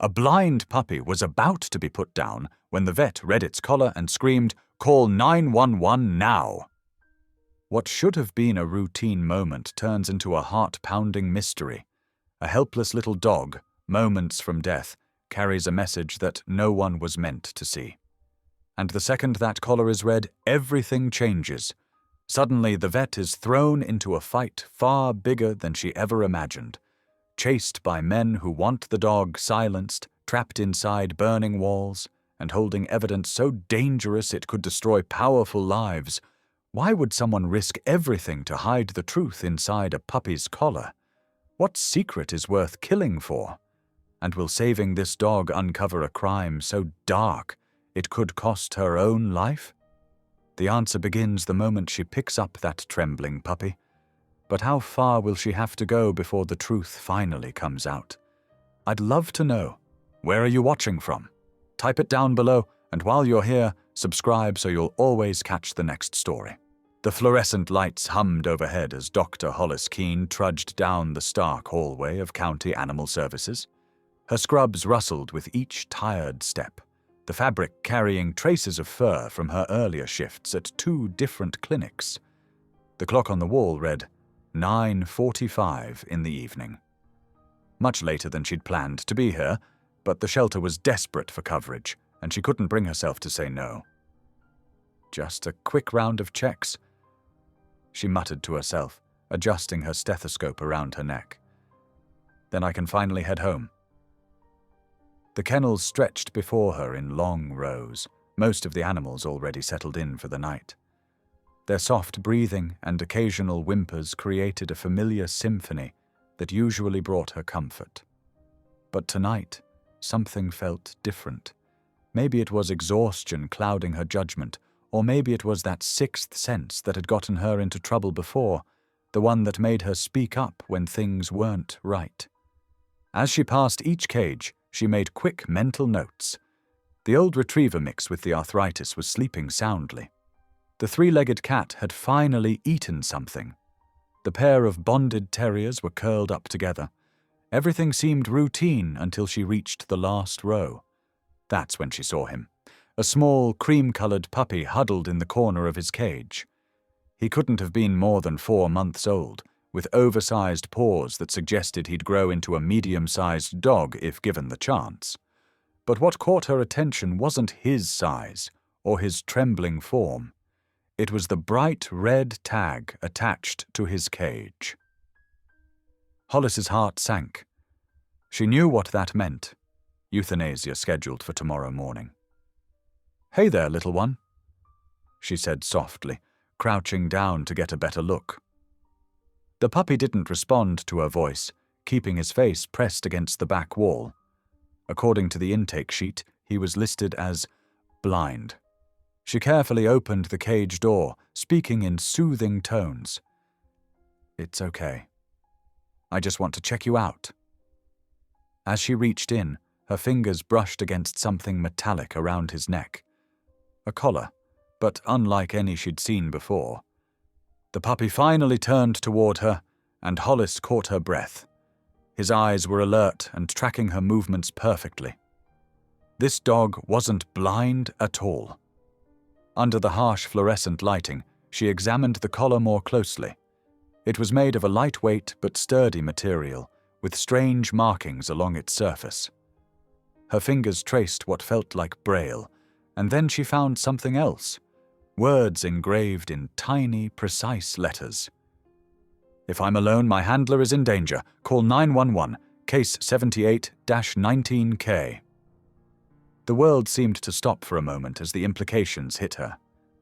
A blind puppy was about to be put down when the vet read its collar and screamed, "Call 911 now!" What should have been a routine moment turns into a heart-pounding mystery. A helpless little dog, moments from death, carries a message that no one was meant to see. And the second that collar is read, everything changes. Suddenly, the vet is thrown into a fight far bigger than she ever imagined. Chased by men who want the dog silenced, trapped inside burning walls, and holding evidence so dangerous it could destroy powerful lives. Why would someone risk everything to hide the truth inside a puppy's collar? What secret is worth killing for? And will saving this dog uncover a crime so dark it could cost her own life? The answer begins the moment she picks up that trembling puppy. But how far will she have to go before the truth finally comes out? I'd love to know. Where are you watching from? Type it down below, and while you're here, subscribe so you'll always catch the next story. The fluorescent lights hummed overhead as Dr. Hollis Keene trudged down the stark hallway of County Animal Services. Her scrubs rustled with each tired step, the fabric carrying traces of fur from her earlier shifts at 2 different clinics. The clock on the wall read 9:45 in the evening. Much later than she'd planned to be here, but the shelter was desperate for coverage, and she couldn't bring herself to say no. Just a quick round of checks, she muttered to herself, adjusting her stethoscope around her neck. Then I can finally head home. The kennels stretched before her in long rows, most of the animals already settled in for the night. Their soft breathing and occasional whimpers created a familiar symphony that usually brought her comfort. But tonight, something felt different. Maybe it was exhaustion clouding her judgment, or maybe it was that sixth sense that had gotten her into trouble before, the one that made her speak up when things weren't right. As she passed each cage, she made quick mental notes. The old retriever mix with the arthritis was sleeping soundly. The 3-legged cat had finally eaten something. The pair of bonded terriers were curled up together. Everything seemed routine until she reached the last row. That's when she saw him. A small, cream-colored puppy huddled in the corner of his cage. He couldn't have been more than 4 months old, with oversized paws that suggested he'd grow into a medium-sized dog if given the chance. But what caught her attention wasn't his size or his trembling form. It was the bright red tag attached to his cage. Hollis's heart sank. She knew what that meant. Euthanasia scheduled for tomorrow morning. "Hey there, little one," she said softly, crouching down to get a better look. The puppy didn't respond to her voice, keeping his face pressed against the back wall. According to the intake sheet, he was listed as blind. She carefully opened the cage door, speaking in soothing tones. "It's okay. I just want to check you out." As she reached in, her fingers brushed against something metallic around his neck. A collar, but unlike any she'd seen before. The puppy finally turned toward her, and Hollis caught her breath. His eyes were alert and tracking her movements perfectly. This dog wasn't blind at all. Under the harsh fluorescent lighting, she examined the collar more closely. It was made of a lightweight but sturdy material, with strange markings along its surface. Her fingers traced what felt like Braille, and then she found something else. Words engraved in tiny, precise letters. "If I'm alone, my handler is in danger. Call 911, case 78-19K. The world seemed to stop for a moment as the implications hit her.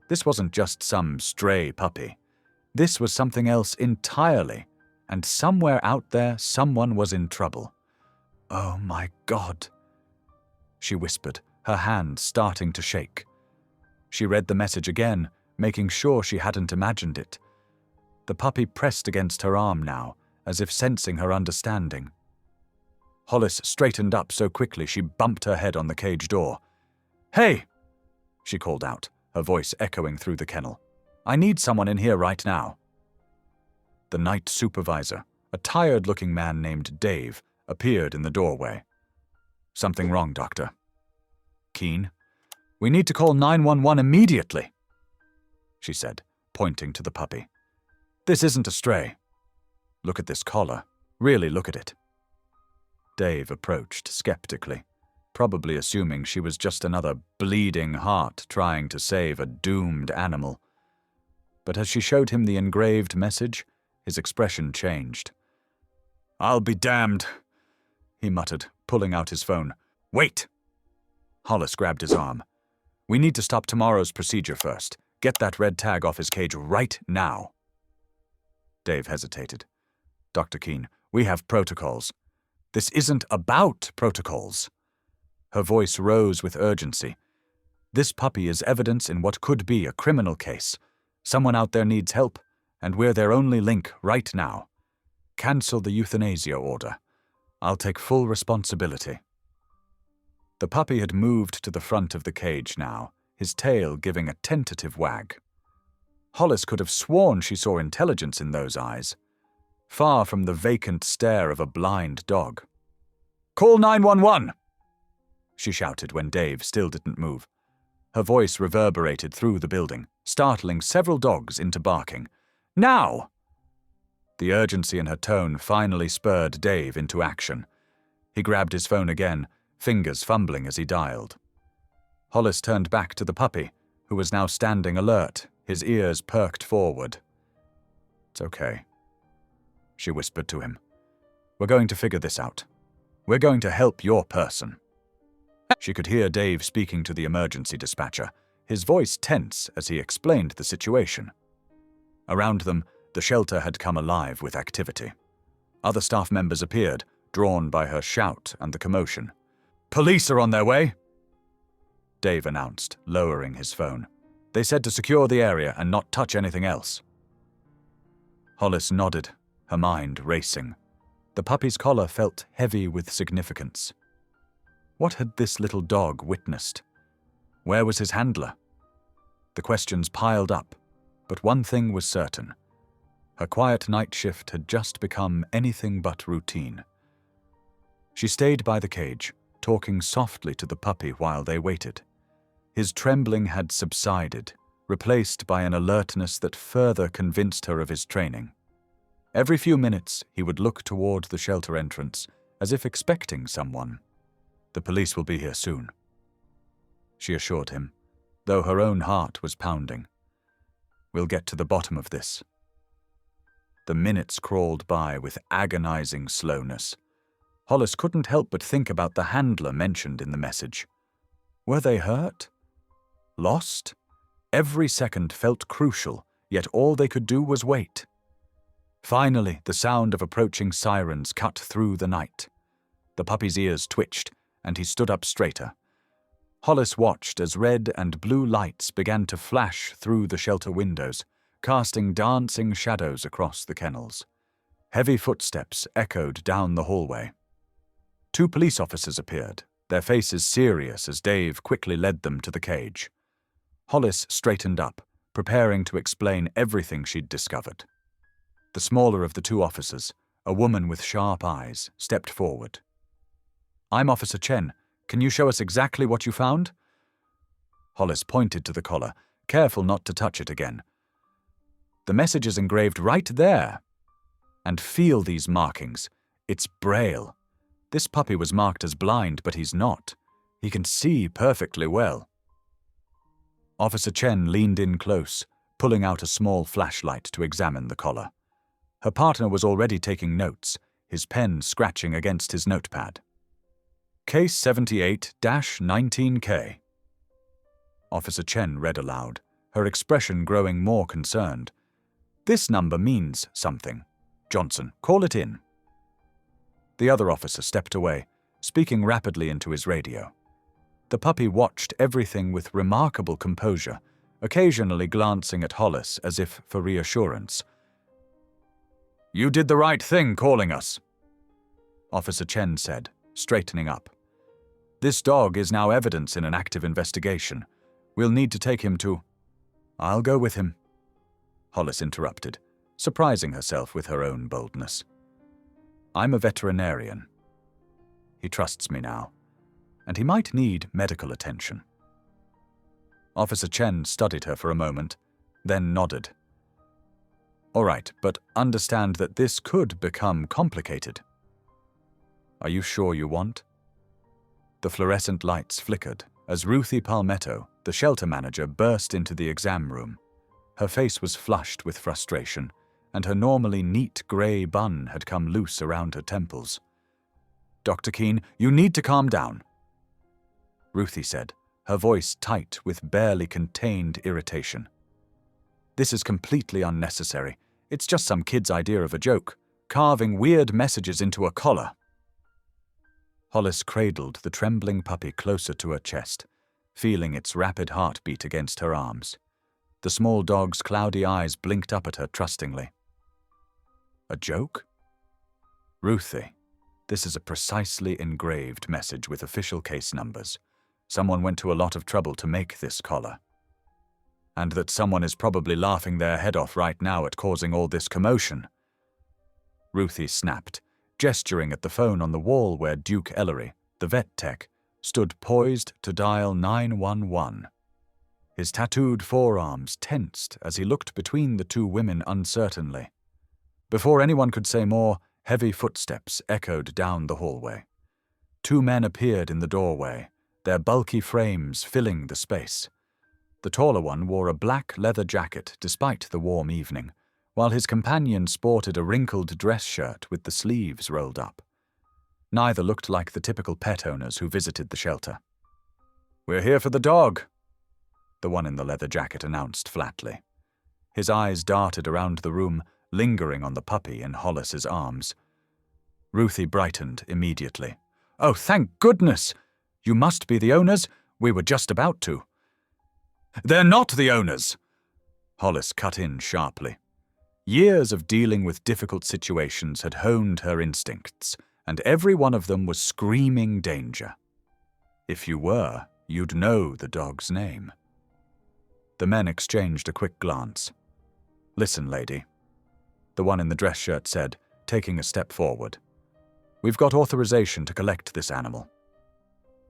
This wasn't just some stray puppy. This was something else entirely, and somewhere out there someone was in trouble. "Oh my God," she whispered, her hand starting to shake. She read the message again, making sure she hadn't imagined it. The puppy pressed against her arm now, as if sensing her understanding. Hollis straightened up so quickly she bumped her head on the cage door. "Hey!" she called out, her voice echoing through the kennel. "I need someone in here right now." The night supervisor, a tired-looking man named Dave, appeared in the doorway. Something wrong, Doctor. Keen, we need to call 911 immediately, she said, pointing to the puppy. This isn't a stray. Look at this collar. Really look at it. Dave approached skeptically, probably assuming she was just another bleeding heart trying to save a doomed animal. But as she showed him the engraved message, his expression changed. I'll be damned, he muttered, pulling out his phone. Wait! Hollis grabbed his arm. We need to stop tomorrow's procedure first. Get that red tag off his cage right now. Dave hesitated. Dr. Keen, we have protocols. This isn't about protocols. Her voice rose with urgency. This puppy is evidence in what could be a criminal case. Someone out there needs help, and we're their only link right now. Cancel the euthanasia order. I'll take full responsibility. The puppy had moved to the front of the cage now, his tail giving a tentative wag. Hollis could have sworn she saw intelligence in those eyes, far from the vacant stare of a blind dog. Call 911! She shouted when Dave still didn't move. Her voice reverberated through the building, startling several dogs into barking. Now! The urgency in her tone finally spurred Dave into action. He grabbed his phone again, fingers fumbling as he dialed. Hollis turned back to the puppy, who was now standing alert, his ears perked forward. It's okay, she whispered to him. We're going to figure this out. We're going to help your person. She could hear Dave speaking to the emergency dispatcher, his voice tense as he explained the situation. Around them, the shelter had come alive with activity. Other staff members appeared, drawn by her shout and the commotion. Police are on their way, Dave announced, lowering his phone. They said to secure the area and not touch anything else. Hollis nodded, her mind racing. The puppy's collar felt heavy with significance. What had this little dog witnessed? Where was his handler? The questions piled up, but one thing was certain. Her quiet night shift had just become anything but routine. She stayed by the cage, talking softly to the puppy while they waited. His trembling had subsided, replaced by an alertness that further convinced her of his training. Every few minutes, he would look toward the shelter entrance, as if expecting someone. The police will be here soon, she assured him, though her own heart was pounding. We'll get to the bottom of this. The minutes crawled by with agonizing slowness. Hollis couldn't help but think about the handler mentioned in the message. Were they hurt? Lost? Every second felt crucial, yet all they could do was wait. Finally, the sound of approaching sirens cut through the night. The puppy's ears twitched, and he stood up straighter. Hollis watched as red and blue lights began to flash through the shelter windows, casting dancing shadows across the kennels. Heavy footsteps echoed down the hallway. 2 police officers appeared, their faces serious as Dave quickly led them to the cage. Hollis straightened up, preparing to explain everything she'd discovered. The smaller of the 2 officers, a woman with sharp eyes, stepped forward. I'm Officer Chen. Can you show us exactly what you found? Hollis pointed to the collar, careful not to touch it again. The message is engraved right there. And feel these markings. It's Braille. This puppy was marked as blind, but he's not. He can see perfectly well. Officer Chen leaned in close, pulling out a small flashlight to examine the collar. Her partner was already taking notes, his pen scratching against his notepad. Case 78-19K. Officer Chen read aloud, her expression growing more concerned. This number means something. Johnson, call it in. The other officer stepped away, speaking rapidly into his radio. The puppy watched everything with remarkable composure, occasionally glancing at Hollis as if for reassurance. You did the right thing calling us, Officer Chen said, straightening up. This dog is now evidence in an active investigation. We'll need to take him to... I'll go with him, Hollis interrupted, surprising herself with her own boldness. I'm a veterinarian. He trusts me now. and he might need medical attention. Officer Chen studied her for a moment, then nodded. All right, but understand that this could become complicated. Are you sure you want? The fluorescent lights flickered as Ruthie Palmetto, the shelter manager, burst into the exam room. Her face was flushed with frustration, and her normally neat grey bun had come loose around her temples. Dr. Keene, you need to calm down, Ruthie said, her voice tight with barely contained irritation. This is completely unnecessary. It's just some kid's idea of a joke, carving weird messages into a collar. Hollis cradled the trembling puppy closer to her chest, feeling its rapid heartbeat against her arms. The small dog's cloudy eyes blinked up at her trustingly. A joke? Ruthie, this is a precisely engraved message with official case numbers. Someone went to a lot of trouble to make this collar. And that someone is probably laughing their head off right now at causing all this commotion. Ruthie snapped, gesturing at the phone on the wall where Duke Ellery, the vet tech, stood poised to dial 911. His tattooed forearms tensed as he looked between the two women uncertainly. Before anyone could say more, heavy footsteps echoed down the hallway. Two men appeared in the doorway, their bulky frames filling the space. The taller one wore a black leather jacket despite the warm evening, while his companion sported a wrinkled dress shirt with the sleeves rolled up. Neither looked like the typical pet owners who visited the shelter. "We're here for the dog," the one in the leather jacket announced flatly. His eyes darted around the room, lingering on the puppy in Hollis's arms. Ruthie brightened immediately. "Oh, thank goodness! You must be the owners. We were just about to." "They're not the owners!" Hollis cut in sharply. Years of dealing with difficult situations had honed her instincts, and every one of them was screaming danger. If you were, you'd know the dog's name. The men exchanged a quick glance. "Listen, lady," the one in the dress shirt said, taking a step forward. "We've got authorization to collect this animal.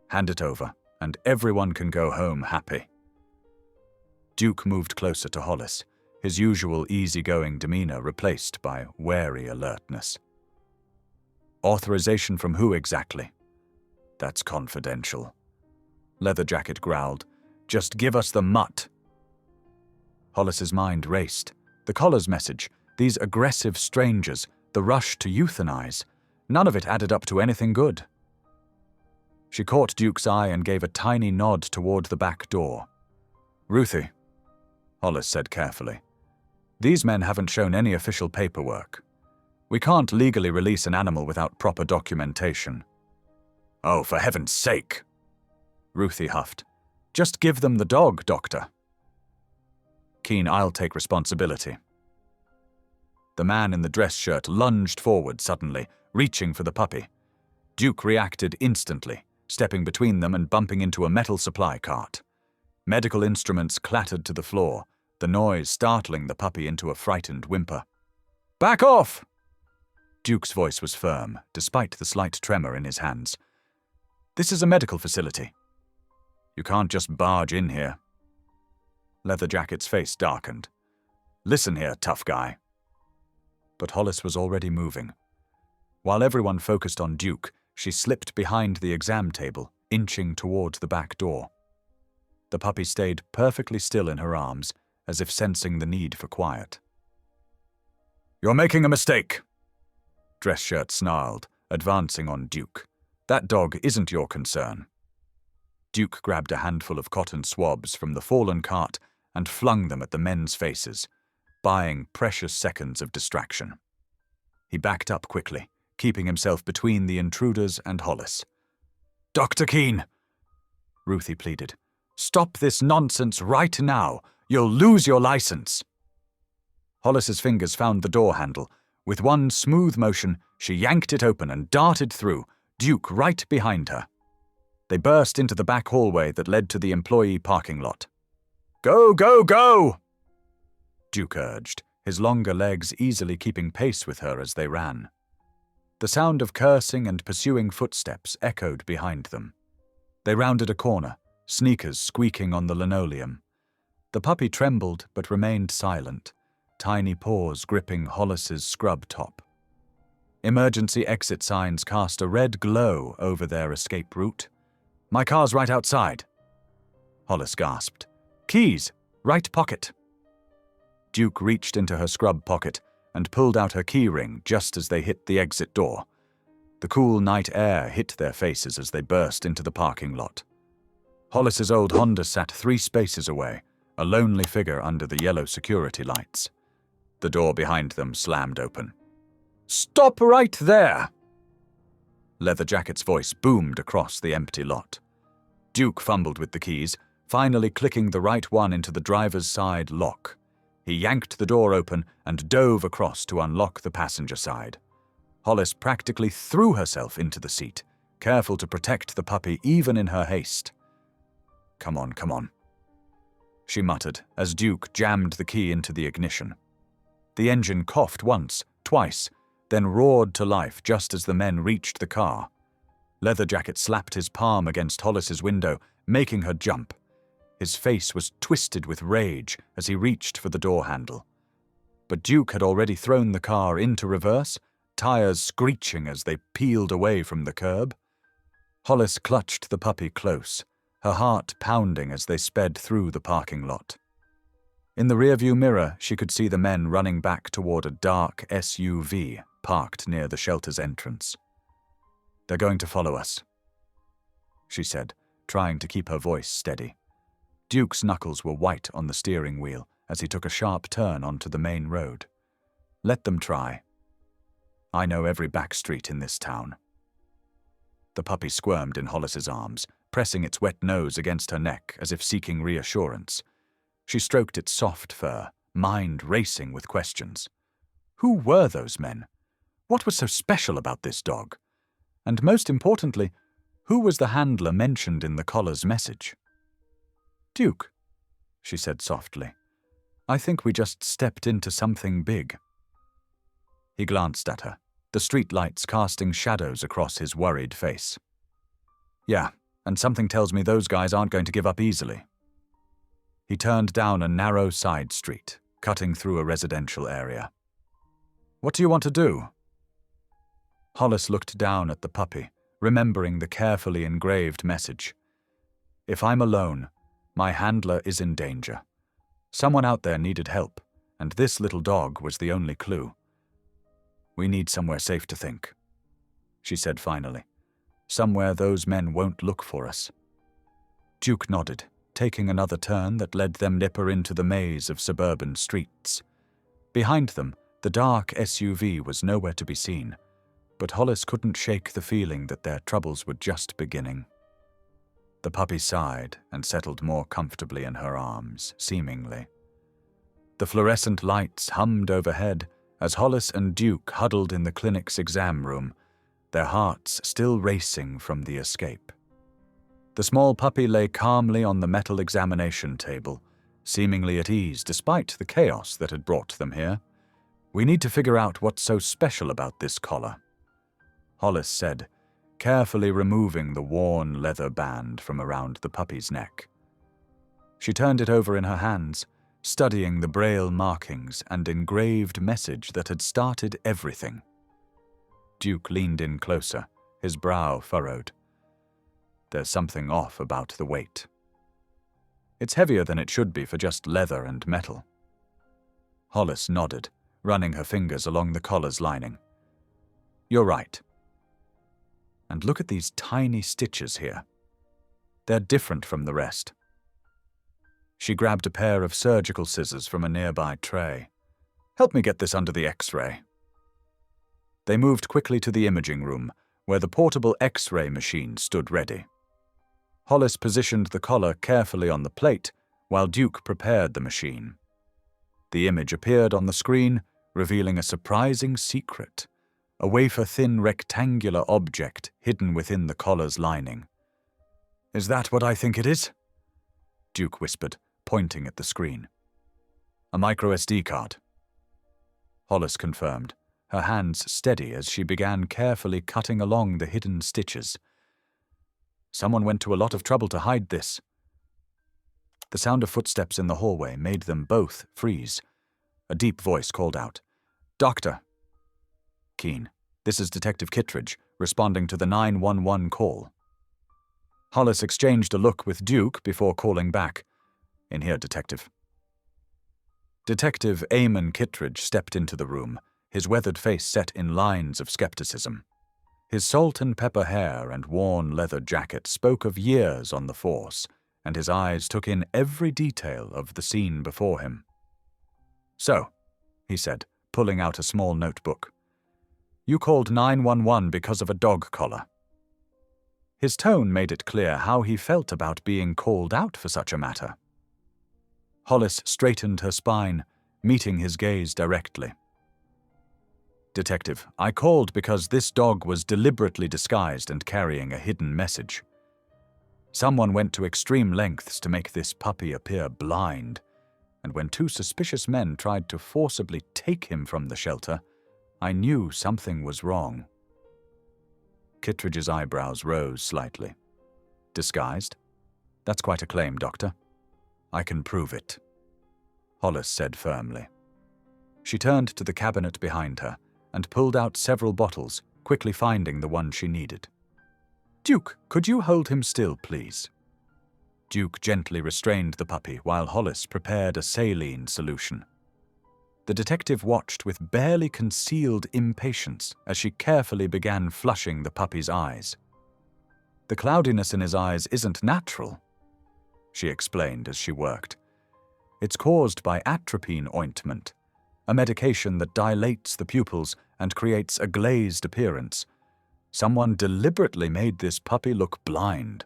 Hand it over, and everyone can go home happy." Duke moved closer to Hollis, his usual easygoing demeanor replaced by wary alertness. "Authorization from who exactly?" "That's confidential." Leather Jacket growled. "Just give us the mutt." Hollis's mind raced. The collar's message, these aggressive strangers, the rush to euthanize, none of it added up to anything good. She caught Duke's eye and gave a tiny nod toward the back door. "Ruthie," Hollis said carefully, "these men haven't shown any official paperwork. We can't legally release an animal without proper documentation." "Oh, for heaven's sake," Ruthie huffed. "Just give them the dog, Doctor." "Keene, I'll take responsibility." The man in the dress shirt lunged forward suddenly, reaching for the puppy. Duke reacted instantly, stepping between them and bumping into a metal supply cart. Medical instruments clattered to the floor, the noise startling the puppy into a frightened whimper. "Back off!" Duke's voice was firm, despite the slight tremor in his hands. "This is a medical facility. You can't just barge in here." Leather Jacket's face darkened. "Listen here, tough guy." But Hollis was already moving. While everyone focused on Duke, she slipped behind the exam table, inching toward the back door. The puppy stayed perfectly still in her arms, as if sensing the need for quiet. "You're making a mistake," Dress Shirt snarled, advancing on Duke. "That dog isn't your concern." Duke grabbed a handful of cotton swabs from the fallen cart and flung them at the men's faces, buying precious seconds of distraction. He backed up quickly, keeping himself between the intruders and Hollis. "Dr. Keene," Ruthie pleaded, "stop this nonsense right now. You'll lose your license." Hollis's fingers found the door handle. With one smooth motion, she yanked it open and darted through, Duke right behind her. They burst into the back hallway that led to the employee parking lot. "Go, go, go!" Duke urged, his longer legs easily keeping pace with her as they ran. The sound of cursing and pursuing footsteps echoed behind them. They rounded a corner, sneakers squeaking on the linoleum. The puppy trembled but remained silent, tiny paws gripping Hollis's scrub top. Emergency exit signs cast a red glow over their escape route. "My car's right outside." Hollis gasped. "Keys! Right pocket." Duke reached into her scrub pocket and pulled out her key ring just as they hit the exit door. The cool night air hit their faces as they burst into the parking lot. Hollis's old Honda sat 3 spaces away, a lonely figure under the yellow security lights. The door behind them slammed open. "Stop right there!" Leather Jacket's voice boomed across the empty lot. Duke fumbled with the keys, finally clicking the right one into the driver's side lock. He yanked the door open and dove across to unlock the passenger side. Hollis practically threw herself into the seat, careful to protect the puppy even in her haste. Come on," she muttered as Duke jammed the key into the ignition. The engine coughed once, twice, then roared to life just as the men reached the car. Leather Jacket slapped his palm against Hollis's window, making her jump. His face was twisted with rage as he reached for the door handle. But Duke had already thrown the car into reverse, tires screeching as they peeled away from the curb. Hollis clutched the puppy close, her heart pounding as they sped through the parking lot. In the rearview mirror, she could see the men running back toward a dark SUV parked near the shelter's entrance. "They're going to follow us," she said, trying to keep her voice steady. Duke's knuckles were white on the steering wheel as he took a sharp turn onto the main road. "Let them try. I know every back street in this town." The puppy squirmed in Hollis's arms, pressing its wet nose against her neck as if seeking reassurance. She stroked its soft fur, mind racing with questions. Who were those men? What was so special about this dog? And most importantly, who was the handler mentioned in the collar's message? "Duke," she said softly, "I think we just stepped into something big." He glanced at her, the streetlights casting shadows across his worried face. "Yeah, and something tells me those guys aren't going to give up easily." He turned down a narrow side street, cutting through a residential area. "What do you want to do?" Hollis looked down at the puppy, remembering the carefully engraved message. "If I'm alone, my handler is in danger. Someone out there needed help, and this little dog was the only clue. We need somewhere safe to think," she said finally. "Somewhere those men won't look for us." Duke nodded, taking another turn that led them deeper into the maze of suburban streets. Behind them, the dark SUV was nowhere to be seen, but Hollis couldn't shake the feeling that their troubles were just beginning. The puppy sighed and settled more comfortably in her arms, seemingly. The fluorescent lights hummed overhead as Hollis and Duke huddled in the clinic's exam room, their hearts still racing from the escape. The small puppy lay calmly on the metal examination table, seemingly at ease despite the chaos that had brought them here. "We need to figure out what's so special about this collar," Hollis said, carefully removing the worn leather band from around the puppy's neck. She turned it over in her hands, studying the braille markings and engraved message that had started everything. Duke leaned in closer, his brow furrowed. "There's something off about the weight. It's heavier than it should be for just leather and metal." Hollis nodded, running her fingers along the collar's lining. "You're right. And look at these tiny stitches here. They're different from the rest." She grabbed a pair of surgical scissors from a nearby tray. "Help me get this under the X-ray." They moved quickly to the imaging room, where the portable X-ray machine stood ready. Hollis positioned the collar carefully on the plate, while Duke prepared the machine. The image appeared on the screen, revealing a surprising secret, a wafer-thin rectangular object hidden within the collar's lining. "Is that what I think it is?" Duke whispered, pointing at the screen. "A micro-SD card." Hollis confirmed, her hands steady as she began carefully cutting along the hidden stitches. Someone went to a lot of trouble to hide this. The sound of footsteps in the hallway made them both freeze. A deep voice called out, "Doctor!" Keen, this is Detective Kittredge, responding to the 911 call. Hollis exchanged a look with Duke before calling back. "In here, Detective." Detective Eamon Kittredge stepped into the room, his weathered face set in lines of skepticism. His salt and pepper hair and worn leather jacket spoke of years on the force, and his eyes took in every detail of the scene before him. "So," he said, pulling out a small notebook, "you called 911 because of a dog collar." His tone made it clear how he felt about being called out for such a matter. Hollis straightened her spine, meeting his gaze directly. "Detective, I called because this dog was deliberately disguised and carrying a hidden message. Someone went to extreme lengths to make this puppy appear blind, and when two suspicious men tried to forcibly take him from the shelter, I knew something was wrong." Kittredge's eyebrows rose slightly. "Disguised? That's quite a claim, Doctor." "I can prove it," Hollis said firmly. She turned to the cabinet behind her and pulled out several bottles, quickly finding the one she needed. "Duke, could you hold him still, please?" Duke gently restrained the puppy while Hollis prepared a saline solution. The detective watched with barely concealed impatience as she carefully began flushing the puppy's eyes. "The cloudiness in his eyes isn't natural," she explained as she worked. "It's caused by atropine ointment, a medication that dilates the pupils and creates a glazed appearance. Someone deliberately made this puppy look blind."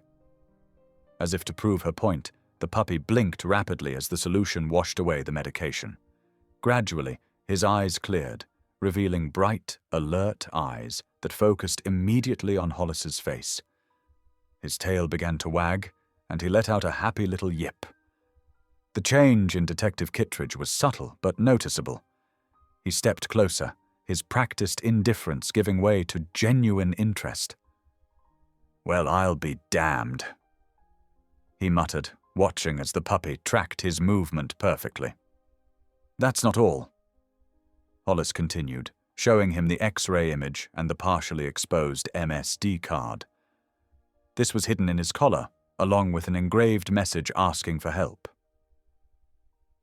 As if to prove her point, the puppy blinked rapidly as the solution washed away the medication. Gradually, his eyes cleared, revealing bright, alert eyes that focused immediately on Hollis's face. His tail began to wag, and he let out a happy little yip. The change in Detective Kittredge was subtle but noticeable. He stepped closer, his practiced indifference giving way to genuine interest. "Well, I'll be damned," he muttered, watching as the puppy tracked his movement perfectly. "That's not all," Hollis continued, showing him the X-ray image and the partially exposed MSD card. This was hidden in his collar, along with an engraved message asking for help.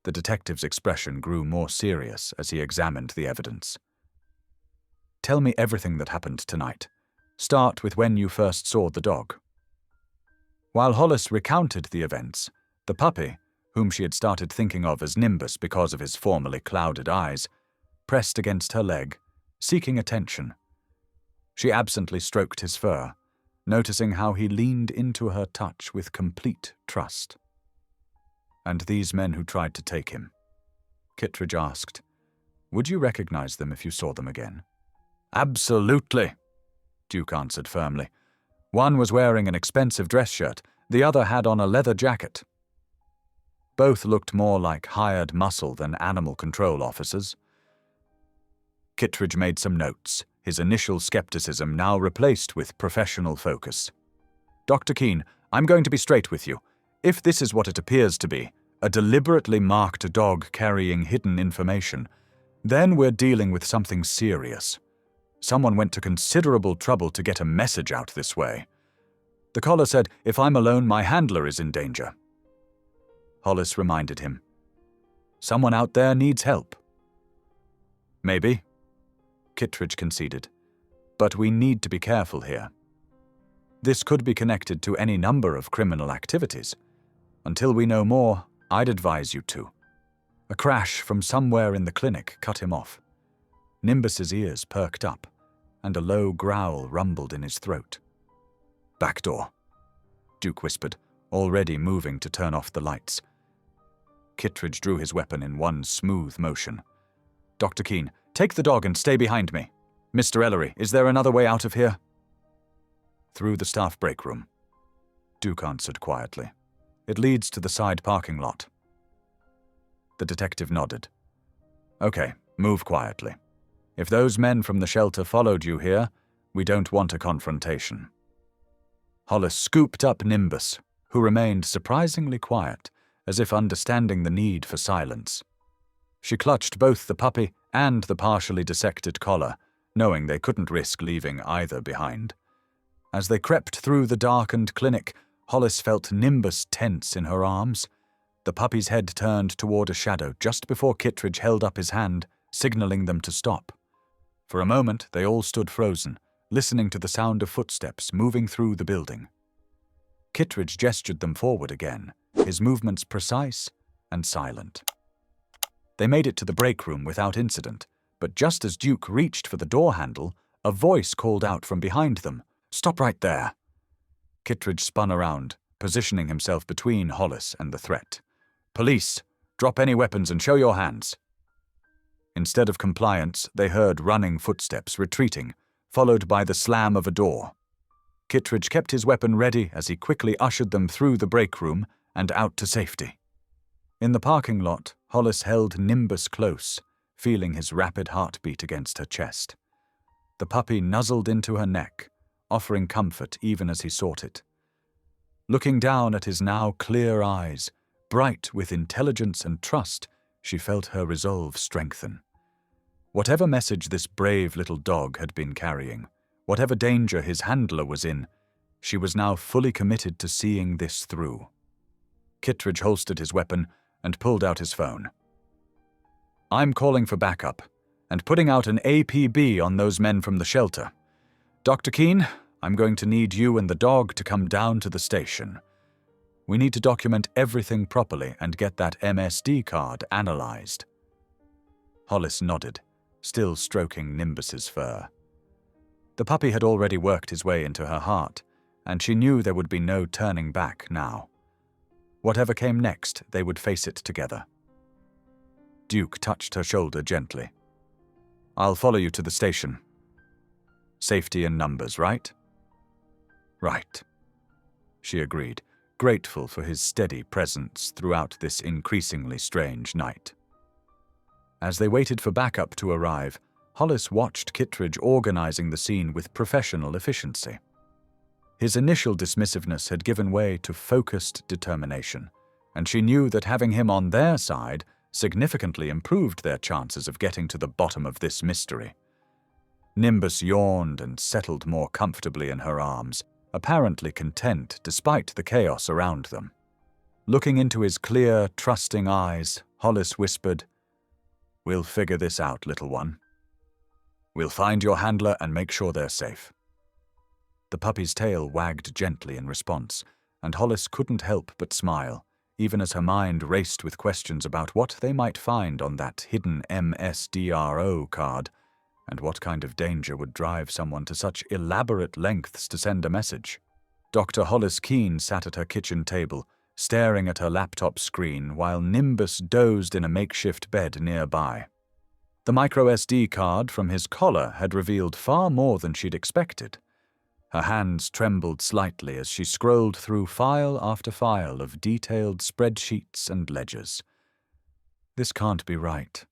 The detective's expression grew more serious as he examined the evidence. "Tell me everything that happened tonight. Start with when you first saw the dog." While Hollis recounted the events, the puppy, whom she had started thinking of as Nimbus because of his formerly clouded eyes, pressed against her leg, seeking attention. She absently stroked his fur, noticing how he leaned into her touch with complete trust. "And these men who tried to take him?" Kittredge asked. "Would you recognize them if you saw them again?" "Absolutely," Duke answered firmly. "One was wearing an expensive dress shirt, the other had on a leather jacket. Both looked more like hired muscle than animal control officers." Kittredge made some notes, his initial skepticism now replaced with professional focus. "Dr. Keen, I'm going to be straight with you. If this is what it appears to be, a deliberately marked dog carrying hidden information, then we're dealing with something serious. Someone went to considerable trouble to get a message out this way. The caller said, 'If I'm alone, my handler is in danger.'" Hollis reminded him. "Someone out there needs help." "Maybe," Kittredge conceded, "but we need to be careful here. This could be connected to any number of criminal activities. Until we know more, I'd advise you to." A crash from somewhere in the clinic cut him off. Nimbus's ears perked up, and a low growl rumbled in his throat. "Back door," Duke whispered, already moving to turn off the lights. Kittredge drew his weapon in one smooth motion. "Dr. Keen, take the dog and stay behind me. Mr. Ellery, is there another way out of here?" "Through the staff break room," Duke answered quietly. "It leads to the side parking lot." The detective nodded. "Okay, move quietly. If those men from the shelter followed you here, we don't want a confrontation." Hollis scooped up Nimbus, who remained surprisingly quiet, as if understanding the need for silence. She clutched both the puppy and the partially dissected collar, knowing they couldn't risk leaving either behind. As they crept through the darkened clinic, Hollis felt Nimbus tense in her arms. The puppy's head turned toward a shadow just before Kittredge held up his hand, signaling them to stop. For a moment, they all stood frozen, listening to the sound of footsteps moving through the building. Kittredge gestured them forward again, his movements precise and silent. They made it to the break room without incident, but just as Duke reached for the door handle, a voice called out from behind them, "Stop right there!" Kittredge spun around, positioning himself between Hollis and the threat. "Police, drop any weapons and show your hands." Instead of compliance, they heard running footsteps retreating, followed by the slam of a door. Kittredge kept his weapon ready as he quickly ushered them through the break room and out to safety. In the parking lot, Hollis held Nimbus close, feeling his rapid heartbeat against her chest. The puppy nuzzled into her neck, offering comfort even as he sought it. Looking down at his now clear eyes, bright with intelligence and trust, she felt her resolve strengthen. Whatever message this brave little dog had been carrying, whatever danger his handler was in, she was now fully committed to seeing this through. Kittredge holstered his weapon and pulled out his phone. "I'm calling for backup and putting out an APB on those men from the shelter. Dr. Keene, I'm going to need you and the dog to come down to the station. We need to document everything properly and get that MSD card analyzed." Hollis nodded, still stroking Nimbus's fur. The puppy had already worked his way into her heart, and she knew there would be no turning back now. Whatever came next, they would face it together. Duke touched her shoulder gently. "I'll follow you to the station. Safety in numbers, right?" "Right," she agreed, grateful for his steady presence throughout this increasingly strange night. As they waited for backup to arrive, Hollis watched Kittredge organizing the scene with professional efficiency. His initial dismissiveness had given way to focused determination, and she knew that having him on their side significantly improved their chances of getting to the bottom of this mystery. Nimbus yawned and settled more comfortably in her arms, apparently content despite the chaos around them. Looking into his clear, trusting eyes, Hollis whispered, "We'll figure this out, little one. We'll find your handler and make sure they're safe." The puppy's tail wagged gently in response, and Hollis couldn't help but smile, even as her mind raced with questions about what they might find on that hidden MSDRO card, and what kind of danger would drive someone to such elaborate lengths to send a message. Dr. Hollis Keene sat at her kitchen table, staring at her laptop screen while Nimbus dozed in a makeshift bed nearby. The microSD card from his collar had revealed far more than she'd expected. Her hands trembled slightly as she scrolled through file after file of detailed spreadsheets and ledgers. "This can't be right,"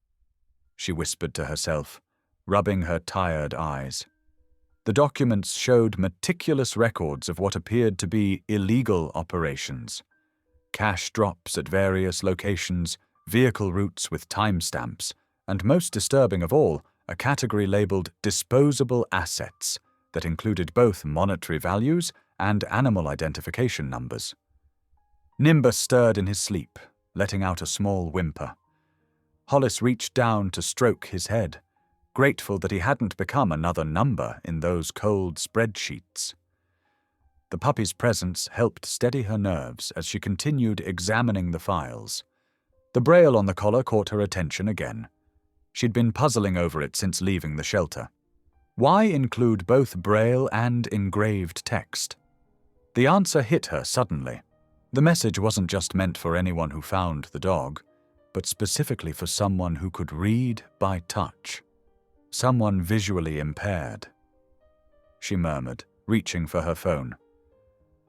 she whispered to herself, rubbing her tired eyes. The documents showed meticulous records of what appeared to be illegal operations. Cash drops at various locations, vehicle routes with timestamps, and most disturbing of all, a category labeled disposable assets that included both monetary values and animal identification numbers. Nimbus stirred in his sleep, letting out a small whimper. Hollis reached down to stroke his head, grateful that he hadn't become another number in those cold spreadsheets. The puppy's presence helped steady her nerves as she continued examining the files. The braille on the collar caught her attention again. She'd been puzzling over it since leaving the shelter. Why include both braille and engraved text? The answer hit her suddenly. The message wasn't just meant for anyone who found the dog, but specifically for someone who could read by touch. Someone visually impaired. She murmured, reaching for her phone.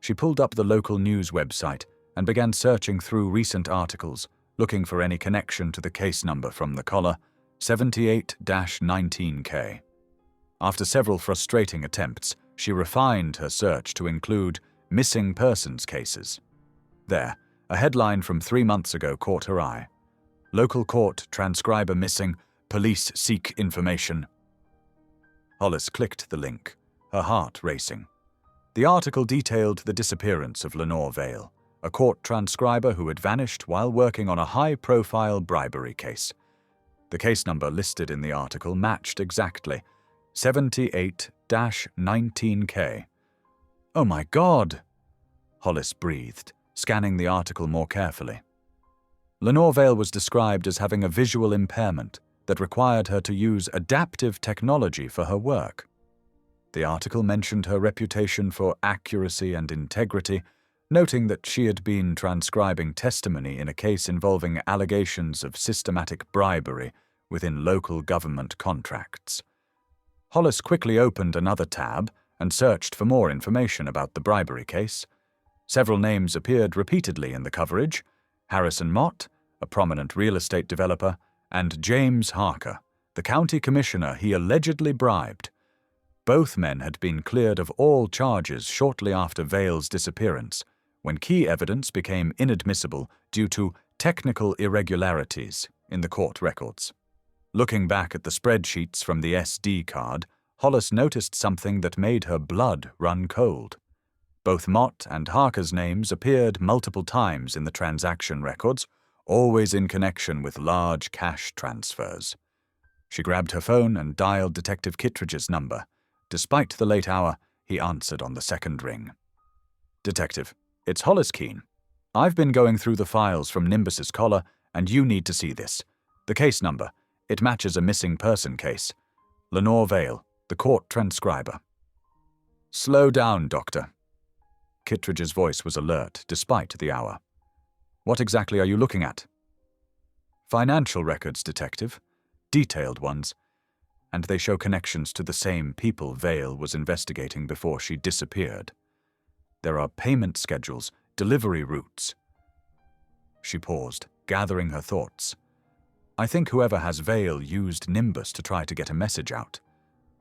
She pulled up the local news website and began searching through recent articles, looking for any connection to the case number from the collar, 78-19K. After several frustrating attempts, she refined her search to include missing persons cases. There, a headline from 3 months ago caught her eye. Local court transcriber missing, police seek information. Hollis clicked the link, her heart racing. The article detailed the disappearance of Lenore Vale, a court transcriber who had vanished while working on a high-profile bribery case. The case number listed in the article matched exactly, 78-19K. "Oh my God!" Hollis breathed, scanning the article more carefully. Lenore Vale was described as having a visual impairment that required her to use adaptive technology for her work. The article mentioned her reputation for accuracy and integrity, noting that she had been transcribing testimony in a case involving allegations of systematic bribery within local government contracts. Hollis quickly opened another tab and searched for more information about the bribery case. Several names appeared repeatedly in the coverage: Harrison Mott, a prominent real estate developer, and James Harker, the county commissioner he allegedly bribed. Both men had been cleared of all charges shortly after Vale's disappearance, when key evidence became inadmissible due to technical irregularities in the court records. Looking back at the spreadsheets from the SD card, Hollis noticed something that made her blood run cold. Both Mott and Harker's names appeared multiple times in the transaction records, always in connection with large cash transfers. She grabbed her phone and dialed Detective Kittredge's number. Despite the late hour, he answered on the second ring. "Detective, it's Hollis Keene. I've been going through the files from Nimbus's collar, and you need to see this. The case number. It matches a missing person case. Lenore Vale, the court transcriber." "Slow down, Doctor." Kittredge's voice was alert, despite the hour. "What exactly are you looking at?" "Financial records, Detective. Detailed ones. And they show connections to the same people Vale was investigating before she disappeared. There are payment schedules, delivery routes." She paused, gathering her thoughts. "I think whoever has Vale used Nimbus to try to get a message out.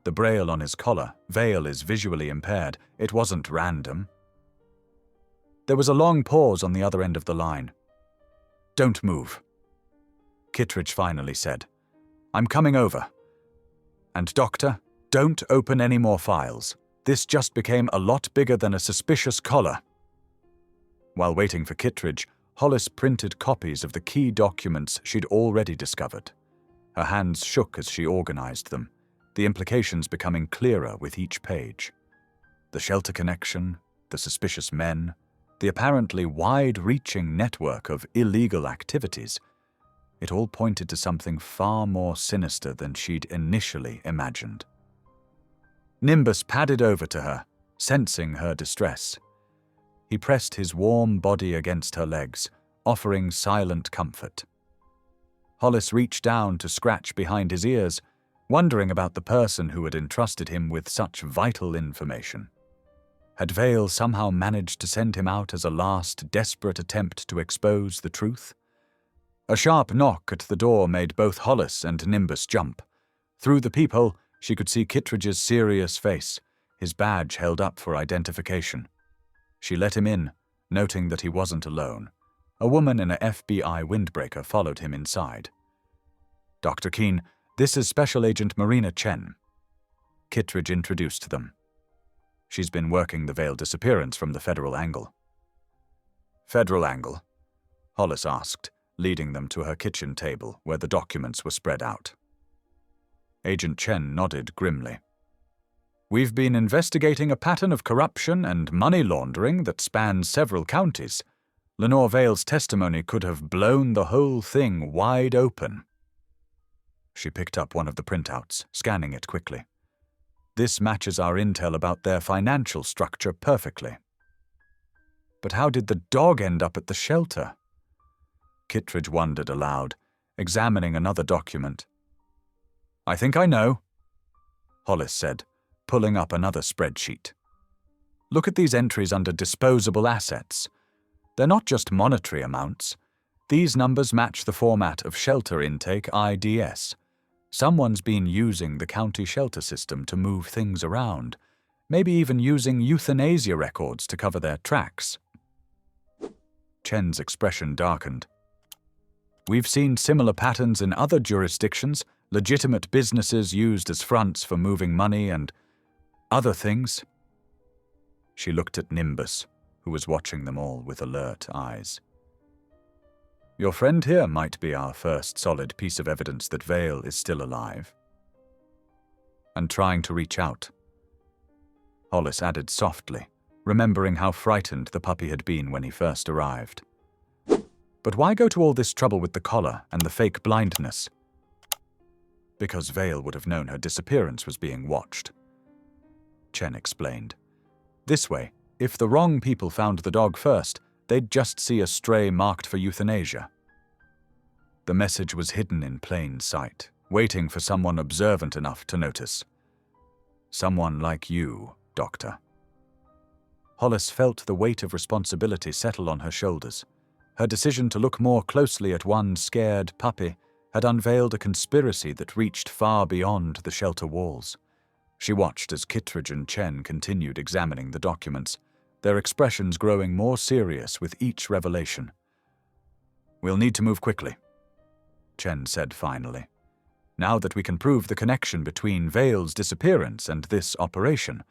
The braille on his collar, Vale is visually impaired. It wasn't random." There was a long pause on the other end of the line. "Don't move," Kittredge finally said. "I'm coming over. And Doctor, don't open any more files. This just became a lot bigger than a suspicious collar." While waiting for Kittredge, Hollis printed copies of the key documents she'd already discovered. Her hands shook as she organized them, the implications becoming clearer with each page. The shelter connection, the suspicious men, the apparently wide-reaching network of illegal activities. It all pointed to something far more sinister than she'd initially imagined. Nimbus padded over to her, sensing her distress. He pressed his warm body against her legs, offering silent comfort. Hollis reached down to scratch behind his ears, wondering about the person who had entrusted him with such vital information. Had Vale somehow managed to send him out as a last, desperate attempt to expose the truth? A sharp knock at the door made both Hollis and Nimbus jump. Through the peephole, she could see Kittredge's serious face, his badge held up for identification. She let him in, noting that he wasn't alone. A woman in a FBI windbreaker followed him inside. "Dr. Keene, this is Special Agent Marina Chen." Kittredge introduced them. "She's been working the Vale disappearance from the federal angle." "Federal angle?" Hollis asked, leading them to her kitchen table where the documents were spread out. Agent Chen nodded grimly. "We've been investigating a pattern of corruption and money laundering that spans several counties. Lenore Vale's testimony could have blown the whole thing wide open." She picked up one of the printouts, scanning it quickly. "This matches our intel about their financial structure perfectly." "But how did the dog end up at the shelter?" Kittredge wondered aloud, examining another document. "I think I know," Hollis said, pulling up another spreadsheet. "Look at these entries under disposable assets. They're not just monetary amounts. These numbers match the format of shelter intake IDS. Someone's been using the county shelter system to move things around. maybe even using euthanasia records to cover their tracks. Chen's expression darkened. We've seen similar patterns in other jurisdictions, legitimate businesses used as fronts for moving money and other things. She looked at Nimbus, who was watching them all with alert eyes. Your friend here might be our first solid piece of evidence that Vale is still alive. And trying to reach out. Hollis added softly, remembering how frightened the puppy had been when he first arrived. But why go to all this trouble with the collar and the fake blindness? Because Vale would have known her disappearance was being watched. Chen explained. This way, if the wrong people found the dog first, they'd just see a stray marked for euthanasia. The message was hidden in plain sight, waiting for someone observant enough to notice. Someone like you, Doctor. Hollis felt the weight of responsibility settle on her shoulders. Her decision to look more closely at one scared puppy had unveiled a conspiracy that reached far beyond the shelter walls. She watched as Kittredge and Chen continued examining the documents, their expressions growing more serious with each revelation. We'll need to move quickly, Chen said finally. Now that we can prove the connection between Vale's disappearance and this operation,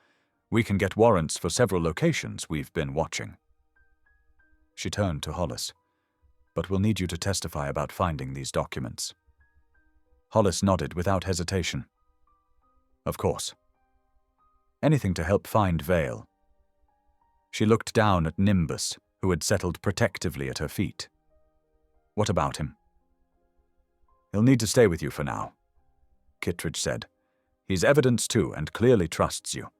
we can get warrants for several locations we've been watching. She turned to Hollis. But we'll need you to testify about finding these documents. Hollis nodded without hesitation. Of course. Anything to help find Vale. She looked down at Nimbus, who had settled protectively at her feet. What about him? He'll need to stay with you for now, Kittredge said. He's evidence too and clearly trusts you.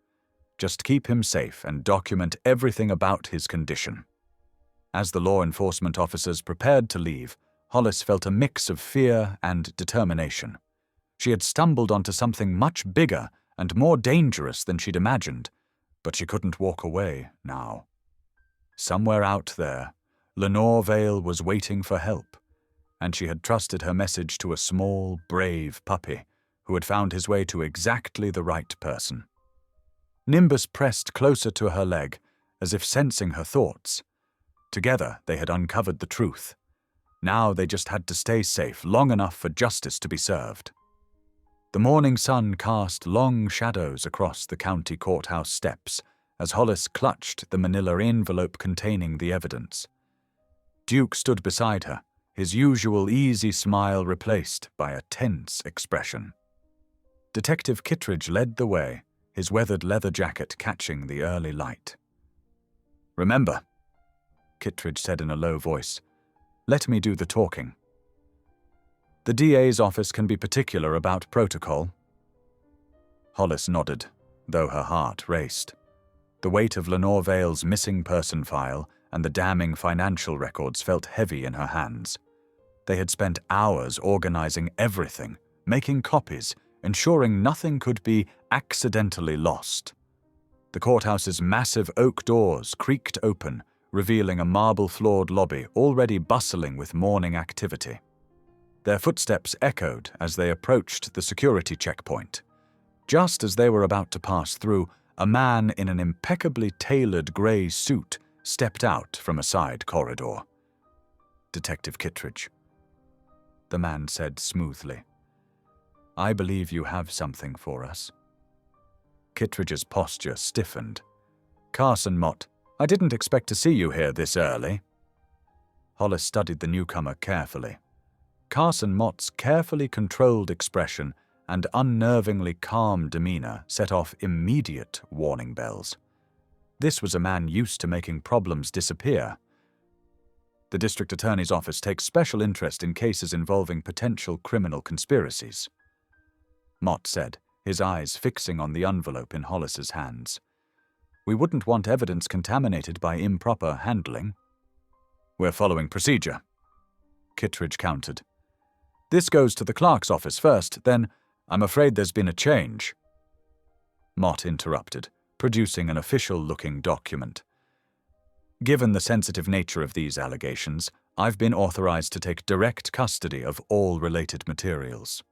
Just keep him safe and document everything about his condition. As the law enforcement officers prepared to leave, Hollis felt a mix of fear and determination. She had stumbled onto something much bigger and more dangerous than she'd imagined, but she couldn't walk away now. Somewhere out there, Lenore Vale was waiting for help, and she had trusted her message to a small, brave puppy who had found his way to exactly the right person. Nimbus pressed closer to her leg, as if sensing her thoughts. Together, they had uncovered the truth. Now they just had to stay safe long enough for justice to be served. The morning sun cast long shadows across the county courthouse steps as Hollis clutched the manila envelope containing the evidence. Duke stood beside her, his usual easy smile replaced by a tense expression. Detective Kittredge led the way, his weathered leather jacket catching the early light. Remember, Kittredge said in a low voice, let me do the talking. The DA's office can be particular about protocol. Hollis nodded, though her heart raced. The weight of Lenore Vale's missing person file and the damning financial records felt heavy in her hands. They had spent hours organizing everything, making copies, ensuring nothing could be accidentally lost. The courthouse's massive oak doors creaked open, revealing a marble-floored lobby already bustling with morning activity. Their footsteps echoed as they approached the security checkpoint. Just as they were about to pass through, a man in an impeccably tailored grey suit stepped out from a side corridor. Detective Kittredge. The man said smoothly, I believe you have something for us. Kittredge's posture stiffened. Carson Mott, I didn't expect to see you here this early. Hollis studied the newcomer carefully. Carson Mott's carefully controlled expression and unnervingly calm demeanor set off immediate warning bells. This was a man used to making problems disappear. The district attorney's office takes special interest in cases involving potential criminal conspiracies, Mott said, his eyes fixing on the envelope in Hollis's hands. We wouldn't want evidence contaminated by improper handling. We're following procedure, Kittredge countered. This goes to the clerk's office first, then I'm afraid there's been a change. Mott interrupted, producing an official-looking document. Given the sensitive nature of these allegations, I've been authorized to take direct custody of all related materials.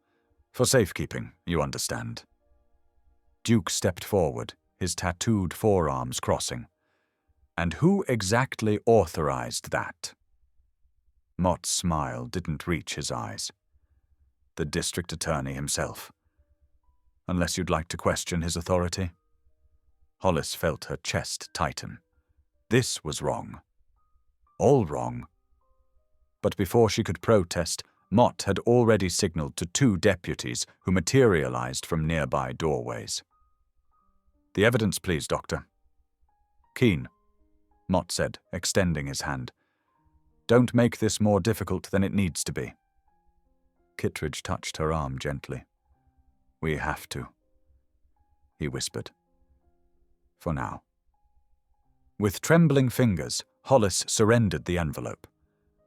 For safekeeping, you understand. Duke stepped forward, his tattooed forearms crossing. And who exactly authorized that? Mott's smile didn't reach his eyes. The district attorney himself. Unless you'd like to question his authority. Hollis felt her chest tighten. This was wrong. All wrong. But before she could protest, Mott had already signaled to 2 deputies who materialized from nearby doorways. "The evidence, please, Doctor." "Keen," Mott said, extending his hand. "Don't make this more difficult than it needs to be." Kittredge touched her arm gently. "We have to," he whispered. "For now." With trembling fingers, Hollis surrendered the envelope.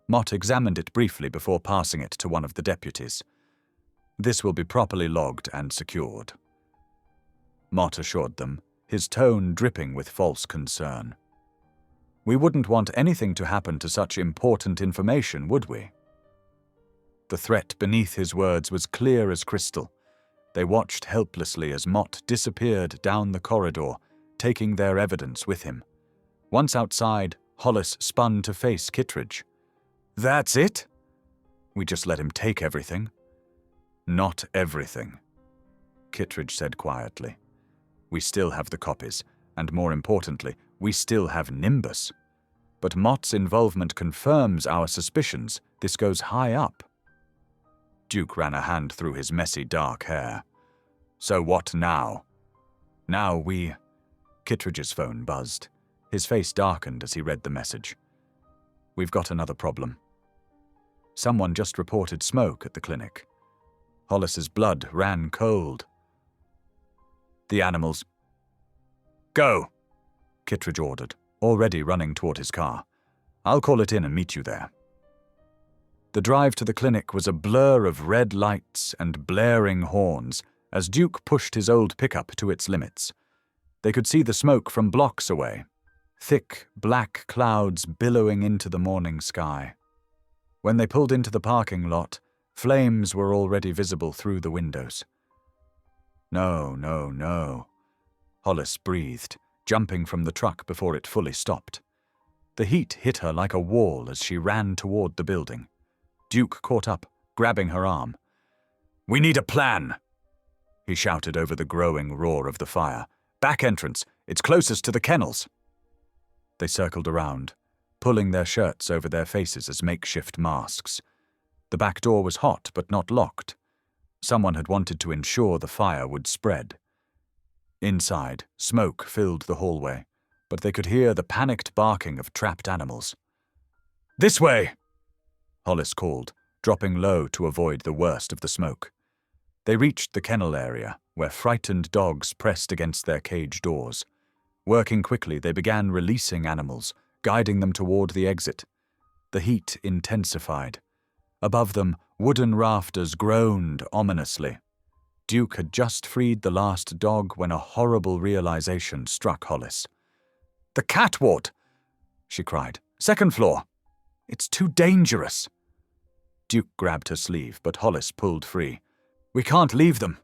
Mott examined it briefly before passing it to one of the deputies. "This will be properly logged and secured," Mott assured them, his tone dripping with false concern. "We wouldn't want anything to happen to such important information, would we?" The threat beneath his words was clear as crystal. They watched helplessly as Mott disappeared down the corridor, taking their evidence with him. Once outside, Hollis spun to face Kittredge. "That's it? We just let him take everything?" "Not everything," Kittredge said quietly. "We still have the copies, and more importantly, we still have Nimbus. But Mott's involvement confirms our suspicions. This goes high up." Duke ran a hand through his messy dark hair. "So what now?" "Now we—" Kittredge's phone buzzed. His face darkened as he read the message. "We've got another problem. Someone just reported smoke at the clinic." Hollis's blood ran cold. "The animals—" "Go," Kittredge ordered, already running toward his car. "I'll call it in and meet you there." The drive to the clinic was a blur of red lights and blaring horns as Duke pushed his old pickup to its limits. They could see the smoke from blocks away, thick black clouds billowing into the morning sky. When they pulled into the parking lot, flames were already visible through the windows. "No, no, no," Hollis breathed, jumping from the truck before it fully stopped. The heat hit her like a wall as she ran toward the building. Duke caught up, grabbing her arm. "We need a plan," he shouted over the growing roar of the fire. "Back entrance. It's closest to the kennels." They circled around, pulling their shirts over their faces as makeshift masks. The back door was hot but not locked. Someone had wanted to ensure the fire would spread. Inside, smoke filled the hallway, but they could hear the panicked barking of trapped animals. "This way!" Hollis called, dropping low to avoid the worst of the smoke. They reached the kennel area, where frightened dogs pressed against their cage doors. Working quickly, they began releasing animals, guiding them toward the exit. The heat intensified. Above them, wooden rafters groaned ominously. Duke had just freed the last dog when a horrible realization struck Hollis. "The cat ward!" she cried. "Second floor! It's too dangerous!" Duke grabbed her sleeve, but Hollis pulled free. "We can't leave them!"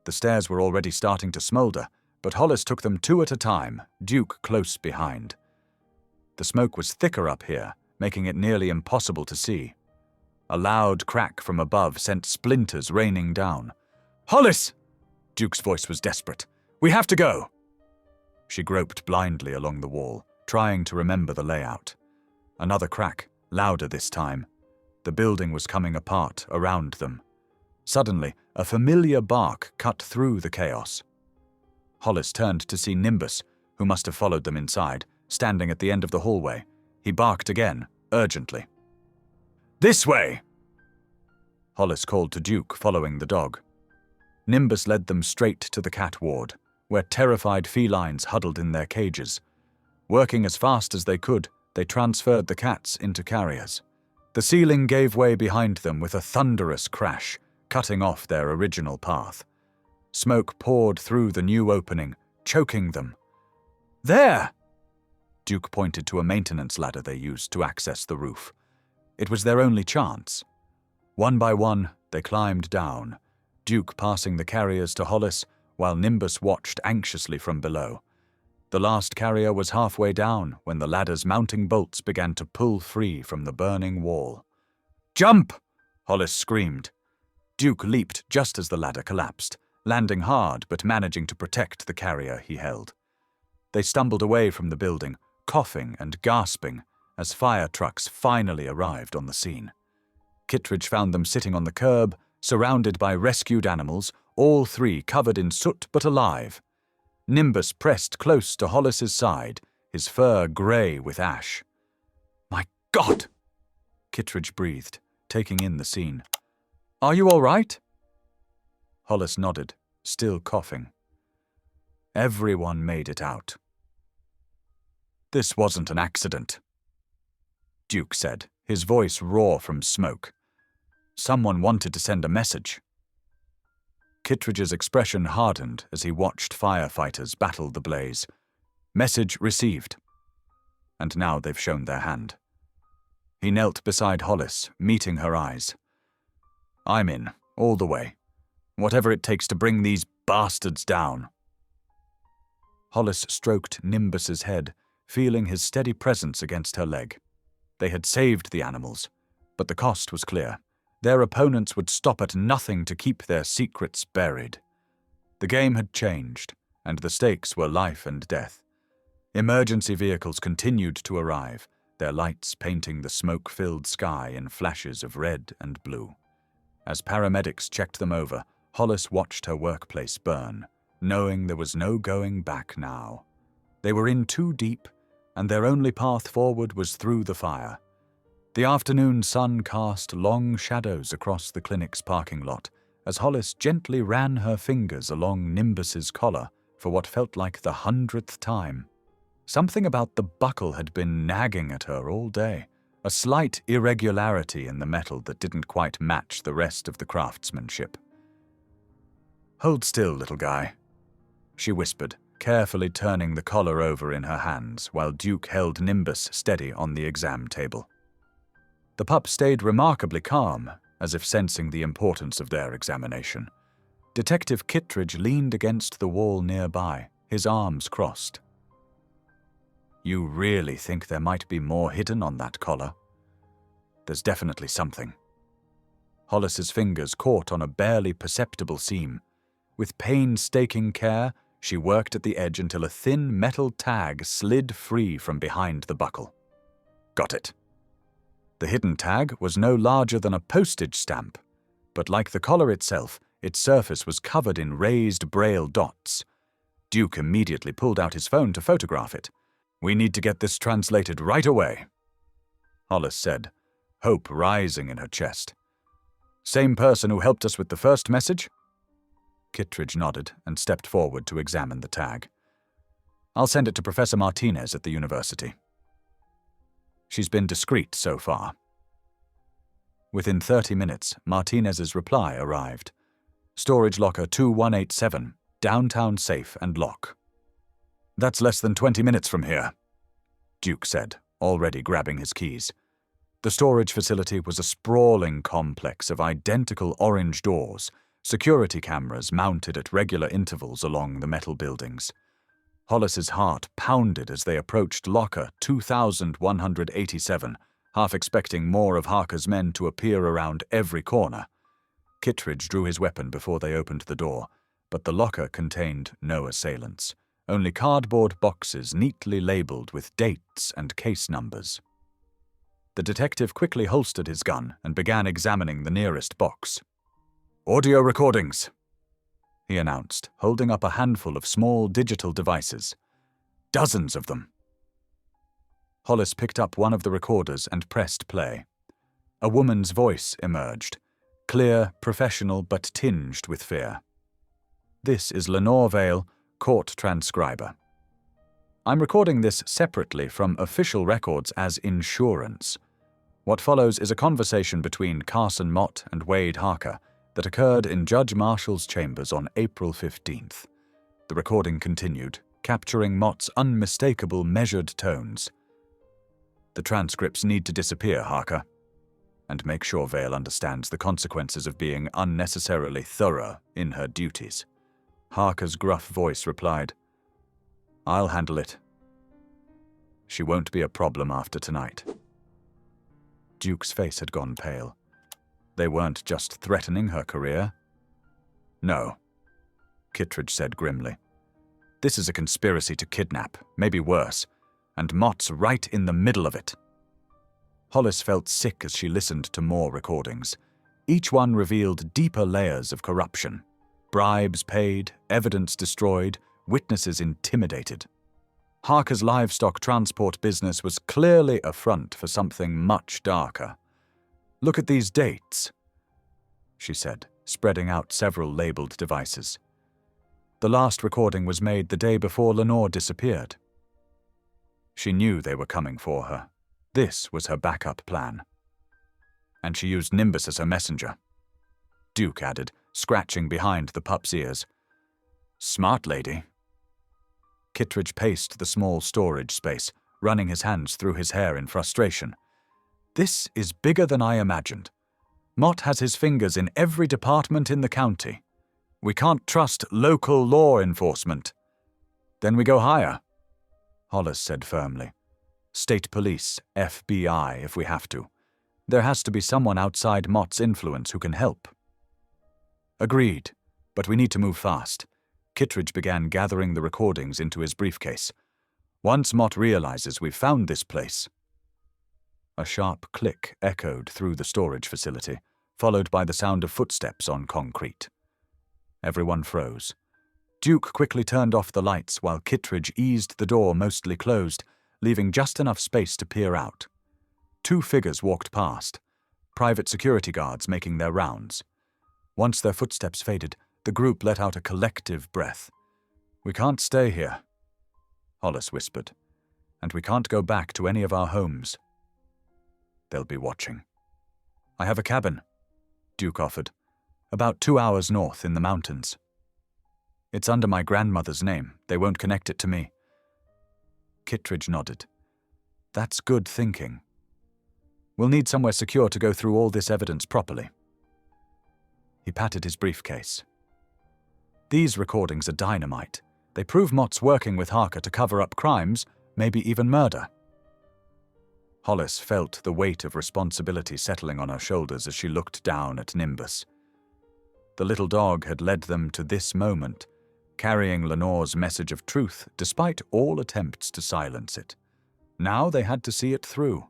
The stairs were already starting to smolder, but Hollis took them 2 at a time, Duke close behind. The smoke was thicker up here, making it nearly impossible to see. A loud crack from above sent splinters raining down. "Hollis!" Duke's voice was desperate. "We have to go!" She groped blindly along the wall, trying to remember the layout. Another crack, louder this time. The building was coming apart around them. Suddenly, a familiar bark cut through the chaos. Hollis turned to see Nimbus, who must have followed them inside, standing at the end of the hallway. He barked again, urgently. "This way!" Hollis called to Duke, following the dog. Nimbus led them straight to the cat ward, where terrified felines huddled in their cages. Working as fast as they could, they transferred the cats into carriers. The ceiling gave way behind them with a thunderous crash, cutting off their original path. Smoke poured through the new opening, choking them. "There!" Duke pointed to a maintenance ladder they used to access the roof. It was their only chance. One by one, they climbed down, Duke passing the carriers to Hollis, while Nimbus watched anxiously from below. The last carrier was halfway down when the ladder's mounting bolts began to pull free from the burning wall. "Jump!" Hollis screamed. Duke leaped just as the ladder collapsed, landing hard but managing to protect the carrier he held. They stumbled away from the building, coughing and gasping, as fire trucks finally arrived on the scene. Kittredge found them sitting on the curb, surrounded by rescued animals, all three covered in soot but alive. Nimbus pressed close to Hollis's side, his fur grey with ash. "My God!" Kittredge breathed, taking in the scene. "Are you all right?" Hollis nodded, still coughing. Everyone made it out. "This wasn't an accident," Duke said, his voice raw from smoke. "Someone wanted to send a message." Kittredge's expression hardened as he watched firefighters battle the blaze. Message received. And now they've shown their hand. He knelt beside Hollis, meeting her eyes. "I'm in, all the way. Whatever it takes to bring these bastards down." Hollis stroked Nimbus's head, feeling his steady presence against her leg. They had saved the animals, but the cost was clear. Their opponents would stop at nothing to keep their secrets buried. The game had changed, and the stakes were life and death. Emergency vehicles continued to arrive, their lights painting the smoke-filled sky in flashes of red and blue. As paramedics checked them over, Hollis watched her workplace burn, knowing there was no going back now. They were in too deep, and their only path forward was through the fire. The afternoon sun cast long shadows across the clinic's parking lot as Hollis gently ran her fingers along Nimbus's collar for what felt like the 100th time. Something about the buckle had been nagging at her all day, a slight irregularity in the metal that didn't quite match the rest of the craftsmanship. "Hold still, little guy," she whispered, carefully turning the collar over in her hands while Duke held Nimbus steady on the exam table. The pup stayed remarkably calm, as if sensing the importance of their examination. Detective Kittredge leaned against the wall nearby, his arms crossed. "You really think there might be more hidden on that collar?" "There's definitely something." Hollis's fingers caught on a barely perceptible seam. With painstaking care, she worked at the edge until a thin metal tag slid free from behind the buckle. "Got it." The hidden tag was no larger than a postage stamp, but like the collar itself, its surface was covered in raised braille dots. Duke immediately pulled out his phone to photograph it. "We need to get this translated right away," Hollis said, hope rising in her chest. "Same person who helped us with the first message?" Kittredge nodded and stepped forward to examine the tag. "I'll send it to Professor Martinez at the university. She's been discreet so far." Within 30 minutes, Martinez's reply arrived. "Storage locker 2187, downtown safe and lock." "That's less than 20 minutes from here," Duke said, already grabbing his keys. The storage facility was a sprawling complex of identical orange doors, security cameras mounted at regular intervals along the metal buildings. Hollis's heart pounded as they approached locker 2187, half expecting more of Harker's men to appear around every corner. Kittredge drew his weapon before they opened the door, but the locker contained no assailants, only cardboard boxes neatly labeled with dates and case numbers. The detective quickly holstered his gun and began examining the nearest box. "Audio recordings," he announced, holding up a handful of small digital devices. "Dozens of them." Hollis picked up one of the recorders and pressed play. A woman's voice emerged, clear, professional, but tinged with fear. "This is Lenore Vale, court transcriber. I'm recording this separately from official records as insurance. What follows is a conversation between Carson Mott and Wade Harker that occurred in Judge Marshall's chambers on April 15th. The recording continued, capturing Mott's unmistakable measured tones. "The transcripts need to disappear, Harker, and make sure Vale understands the consequences of being unnecessarily thorough in her duties." Harker's gruff voice replied, "I'll handle it. She won't be a problem after tonight." Duke's face had gone pale. They weren't just threatening her career. "No," Kittredge said grimly. "This is a conspiracy to kidnap, maybe worse, and Mott's right in the middle of it." Hollis felt sick as she listened to more recordings. Each one revealed deeper layers of corruption. Bribes paid, evidence destroyed, witnesses intimidated. Harker's livestock transport business was clearly a front for something much darker. "Look at these dates," she said, spreading out several labeled devices. The last recording was made the day before Lenore disappeared. She knew they were coming for her. This was her backup plan. And she used Nimbus as her messenger, Duke added, scratching behind the pup's ears. "Smart lady." Kittredge paced the small storage space, running his hands through his hair in frustration. "This is bigger than I imagined. Mott has his fingers in every department in the county. We can't trust local law enforcement." "Then we go higher," Hollis said firmly. "State police, FBI, if we have to. There has to be someone outside Mott's influence who can help." "Agreed, but we need to move fast." Kittredge began gathering the recordings into his briefcase. "Once Mott realizes we've found this place." A sharp click echoed through the storage facility, followed by the sound of footsteps on concrete. Everyone froze. Duke quickly turned off the lights while Kittredge eased the door mostly closed, leaving just enough space to peer out. Two figures walked past, private security guards making their rounds. Once their footsteps faded, the group let out a collective breath. "We can't stay here," Hollis whispered, "and we can't go back to any of our homes. They'll be watching." "I have a cabin," Duke offered, "about 2 hours north in the mountains. It's under my grandmother's name. They won't connect it to me." Kittredge nodded. "That's good thinking. We'll need somewhere secure to go through all this evidence properly." He patted his briefcase. "These recordings are dynamite. They prove Mott's working with Harker to cover up crimes, maybe even murder." Hollis felt the weight of responsibility settling on her shoulders as she looked down at Nimbus. The little dog had led them to this moment, carrying Lenore's message of truth despite all attempts to silence it. Now they had to see it through.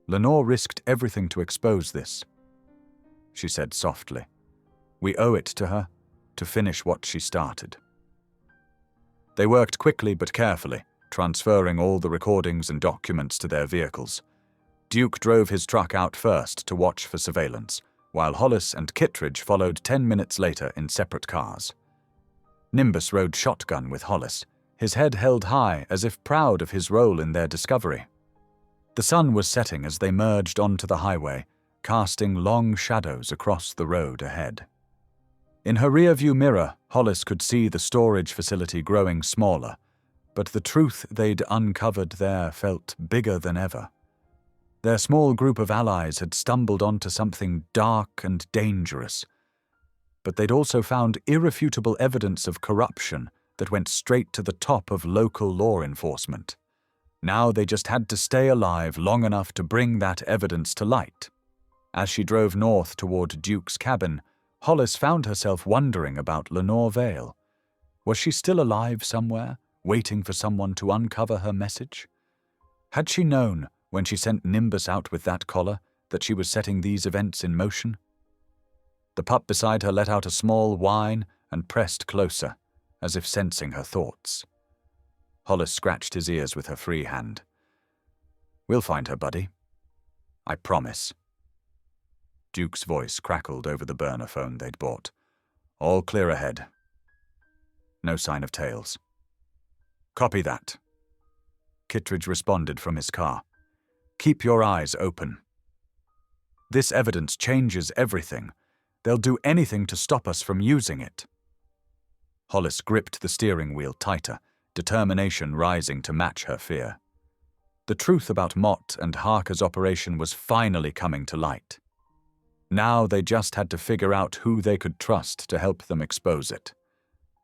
"Lenore risked everything to expose this," she said softly. "We owe it to her to finish what she started." They worked quickly but carefully, transferring all the recordings and documents to their vehicles. Duke drove his truck out first to watch for surveillance, while Hollis and Kittredge followed 10 minutes later in separate cars. Nimbus rode shotgun with Hollis, his head held high as if proud of his role in their discovery. The sun was setting as they merged onto the highway, casting long shadows across the road ahead. In her rearview mirror, Hollis could see the storage facility growing smaller, but the truth they'd uncovered there felt bigger than ever. Their small group of allies had stumbled onto something dark and dangerous, but they'd also found irrefutable evidence of corruption that went straight to the top of local law enforcement. Now they just had to stay alive long enough to bring that evidence to light. As she drove north toward Duke's cabin, Hollis found herself wondering about Lenore Vale. Was she still alive somewhere, waiting for someone to uncover her message? Had she known, when she sent Nimbus out with that collar, that she was setting these events in motion? The pup beside her let out a small whine and pressed closer, as if sensing her thoughts. Hollis scratched his ears with her free hand. "We'll find her, buddy. I promise." Duke's voice crackled over the burner phone they'd bought. "All clear ahead. No sign of tails." "Copy that." Kittredge responded from his car. "Keep your eyes open. This evidence changes everything. They'll do anything to stop us from using it." Hollis gripped the steering wheel tighter, determination rising to match her fear. The truth about Mott and Harker's operation was finally coming to light. Now they just had to figure out who they could trust to help them expose it.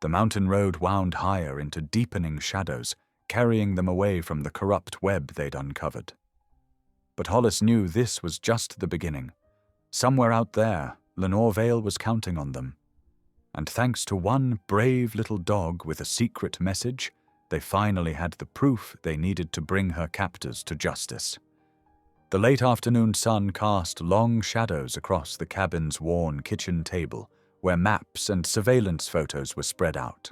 The mountain road wound higher into deepening shadows, carrying them away from the corrupt web they'd uncovered. But Hollis knew this was just the beginning. Somewhere out there, Lenore Vale was counting on them. And thanks to one brave little dog with a secret message, they finally had the proof they needed to bring her captors to justice. The late afternoon sun cast long shadows across the cabin's worn kitchen table, where maps and surveillance photos were spread out.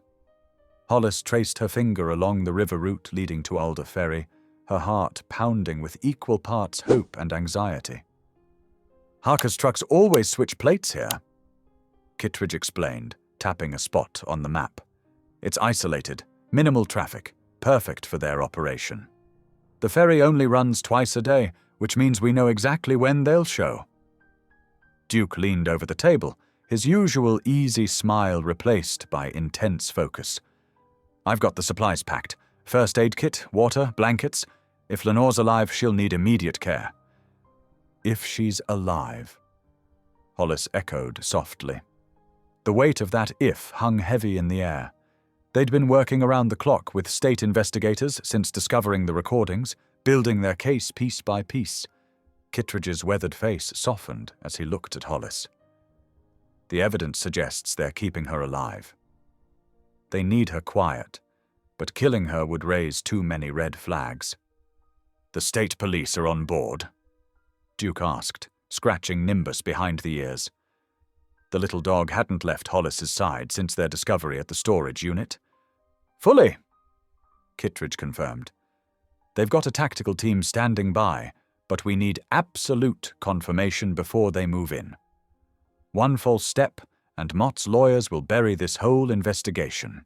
Hollis traced her finger along the river route leading to Alder Ferry, her heart pounding with equal parts hope and anxiety. "Harker's trucks always switch plates here," Kittredge explained, tapping a spot on the map. "It's isolated, minimal traffic, perfect for their operation. The ferry only runs twice a day, which means we know exactly when they'll show." Duke leaned over the table, his usual easy smile replaced by intense focus. "I've got the supplies packed. First aid kit, water, blankets. If Lenore's alive, she'll need immediate care." "If she's alive," Hollis echoed softly. The weight of that "if" hung heavy in the air. They'd been working around the clock with state investigators since discovering the recordings, building their case piece by piece. Kittredge's weathered face softened as he looked at Hollis. "The evidence suggests they're keeping her alive. They need her quiet, but killing her would raise too many red flags." "The state police are on board?" Duke asked, scratching Nimbus behind the ears. The little dog hadn't left Hollis's side since their discovery at the storage unit. "Fully," Kittredge confirmed. "They've got a tactical team standing by, but we need absolute confirmation before they move in. One false step, and Mott's lawyers will bury this whole investigation."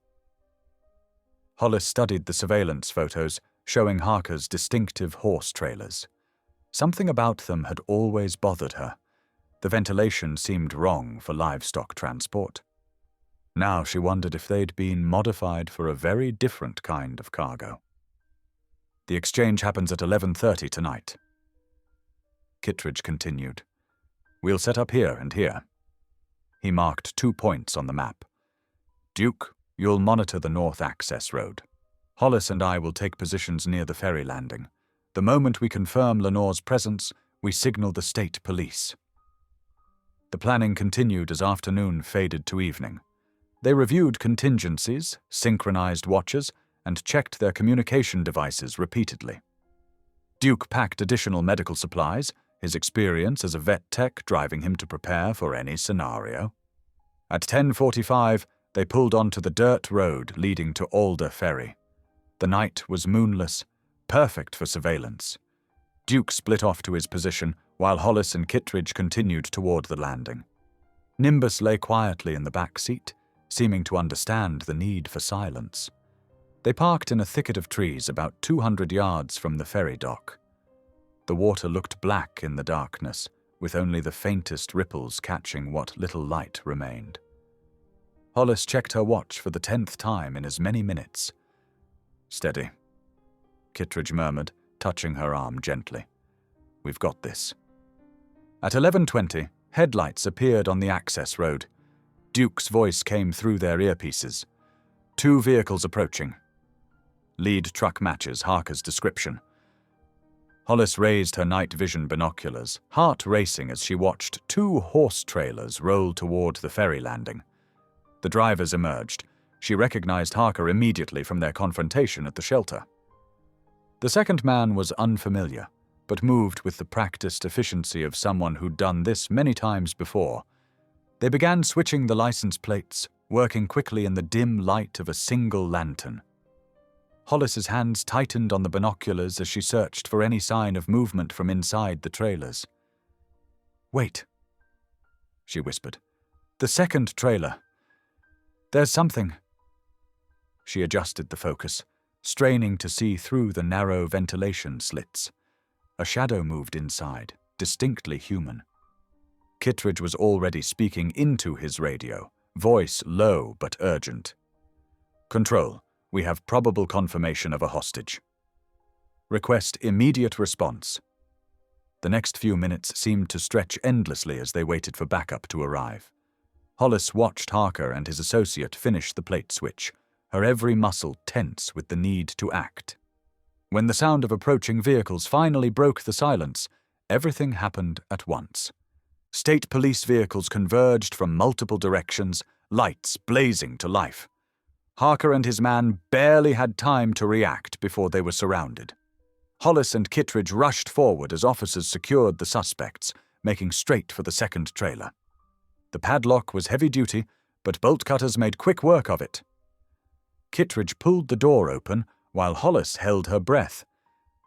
Hollis studied the surveillance photos, showing Harker's distinctive horse trailers. Something about them had always bothered her. The ventilation seemed wrong for livestock transport. Now she wondered if they'd been modified for a very different kind of cargo. "The exchange happens at 11:30 tonight." Kittredge continued. "We'll set up here and here." He marked 2 points on the map. "Duke, you'll monitor the north access road. Hollis and I will take positions near the ferry landing. The moment we confirm Lenore's presence, we signal the state police." The planning continued as afternoon faded to evening. They reviewed contingencies, synchronized watches, and checked their communication devices repeatedly. Duke packed additional medical supplies, his experience as a vet tech driving him to prepare for any scenario. At 10:45, they pulled onto the dirt road leading to Alder Ferry. The night was moonless, perfect for surveillance. Duke split off to his position, while Hollis and Kittredge continued toward the landing. Nimbus lay quietly in the back seat, seeming to understand the need for silence. They parked in a thicket of trees about 200 yards from the ferry dock. The water looked black in the darkness, with only the faintest ripples catching what little light remained. Hollis checked her watch for the 10th time in as many minutes. "Steady," Kittredge murmured, touching her arm gently. "We've got this." At 11:20, headlights appeared on the access road. Duke's voice came through their earpieces. "2 vehicles approaching." Lead truck matches Harker's description. Hollis raised her night vision binoculars, heart racing as she watched 2 horse trailers roll toward the ferry landing. The drivers emerged. She recognized Harker immediately from their confrontation at the shelter. The second man was unfamiliar, but moved with the practiced efficiency of someone who'd done this many times before. They began switching the license plates, working quickly in the dim light of a single lantern. Hollis's hands tightened on the binoculars as she searched for any sign of movement from inside the trailers. "Wait," she whispered. "The second trailer. There's something." She adjusted the focus, straining to see through the narrow ventilation slits. A shadow moved inside, distinctly human. Kittredge was already speaking into his radio, voice low but urgent. "Control, we have probable confirmation of a hostage. Request immediate response." The next few minutes seemed to stretch endlessly as they waited for backup to arrive. Hollis watched Harker and his associate finish the plate switch, her every muscle tense with the need to act. When the sound of approaching vehicles finally broke the silence, everything happened at once. State police vehicles converged from multiple directions, lights blazing to life. Harker and his man barely had time to react before they were surrounded. Hollis and Kittredge rushed forward as officers secured the suspects, making straight for the second trailer. The padlock was heavy-duty, but bolt cutters made quick work of it. Kittredge pulled the door open, while Hollis held her breath.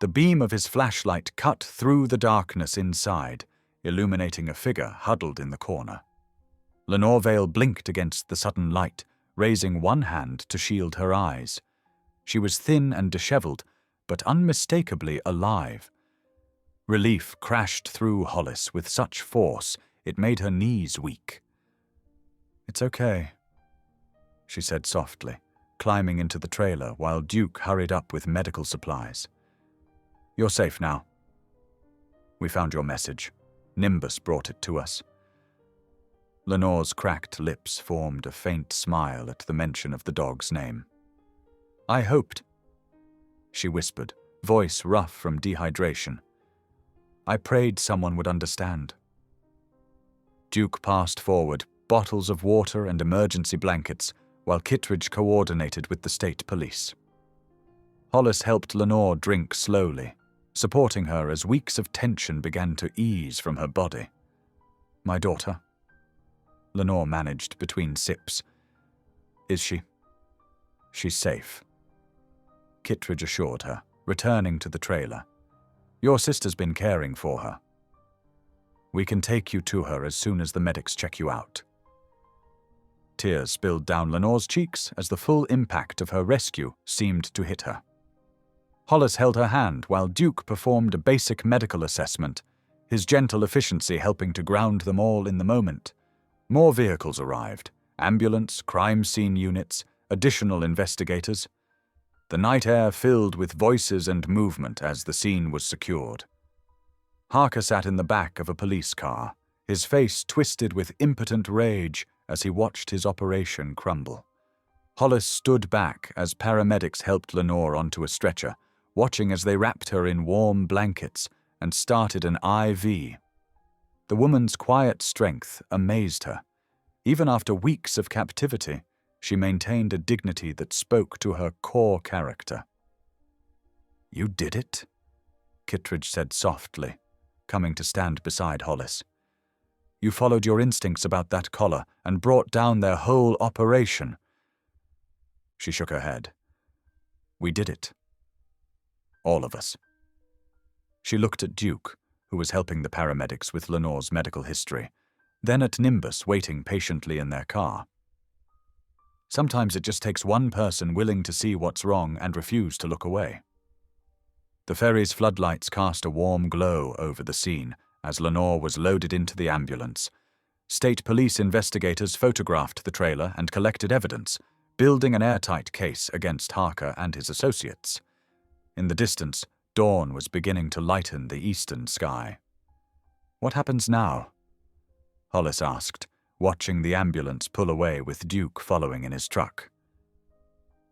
The beam of his flashlight cut through the darkness inside, illuminating a figure huddled in the corner. Lenore Vale blinked against the sudden light, raising one hand to shield her eyes. She was thin and disheveled, but unmistakably alive. Relief crashed through Hollis with such force it made her knees weak. "It's okay," she said softly, climbing into the trailer while Duke hurried up with medical supplies. "You're safe now. We found your message. Nimbus brought it to us." Lenore's cracked lips formed a faint smile at the mention of the dog's name. "I hoped," she whispered, voice rough from dehydration. "I prayed someone would understand." Duke passed forward, bottles of water and emergency blankets, while Kittredge coordinated with the state police. Hollis helped Lenore drink slowly, supporting her as weeks of tension began to ease from her body. "My daughter?" Lenore managed between sips. "Is she?" "She's safe," Kittredge assured her, returning to the trailer. "Your sister's been caring for her. We can take you to her as soon as the medics check you out." Tears spilled down Lenore's cheeks as the full impact of her rescue seemed to hit her. Hollis held her hand while Duke performed a basic medical assessment, his gentle efficiency helping to ground them all in the moment. More vehicles arrived, ambulance, crime scene units, additional investigators. The night air filled with voices and movement as the scene was secured. Harker sat in the back of a police car, his face twisted with impotent rage as he watched his operation crumble. Hollis stood back as paramedics helped Lenore onto a stretcher, watching as they wrapped her in warm blankets and started an IV. The woman's quiet strength amazed her. Even after weeks of captivity, she maintained a dignity that spoke to her core character. "You did it?" Kittredge said softly, coming to stand beside Hollis. "You followed your instincts about that collar and brought down their whole operation." She shook her head. "We did it. All of us." She looked at Duke, who was helping the paramedics with Lenore's medical history, then at Nimbus waiting patiently in their car. "Sometimes it just takes one person willing to see what's wrong and refuse to look away." The ferry's floodlights cast a warm glow over the scene as Lenore was loaded into the ambulance. State police investigators photographed the trailer and collected evidence, building an airtight case against Harker and his associates. In the distance, dawn was beginning to lighten the eastern sky. "What happens now?" Hollis asked, watching the ambulance pull away with Duke following in his truck.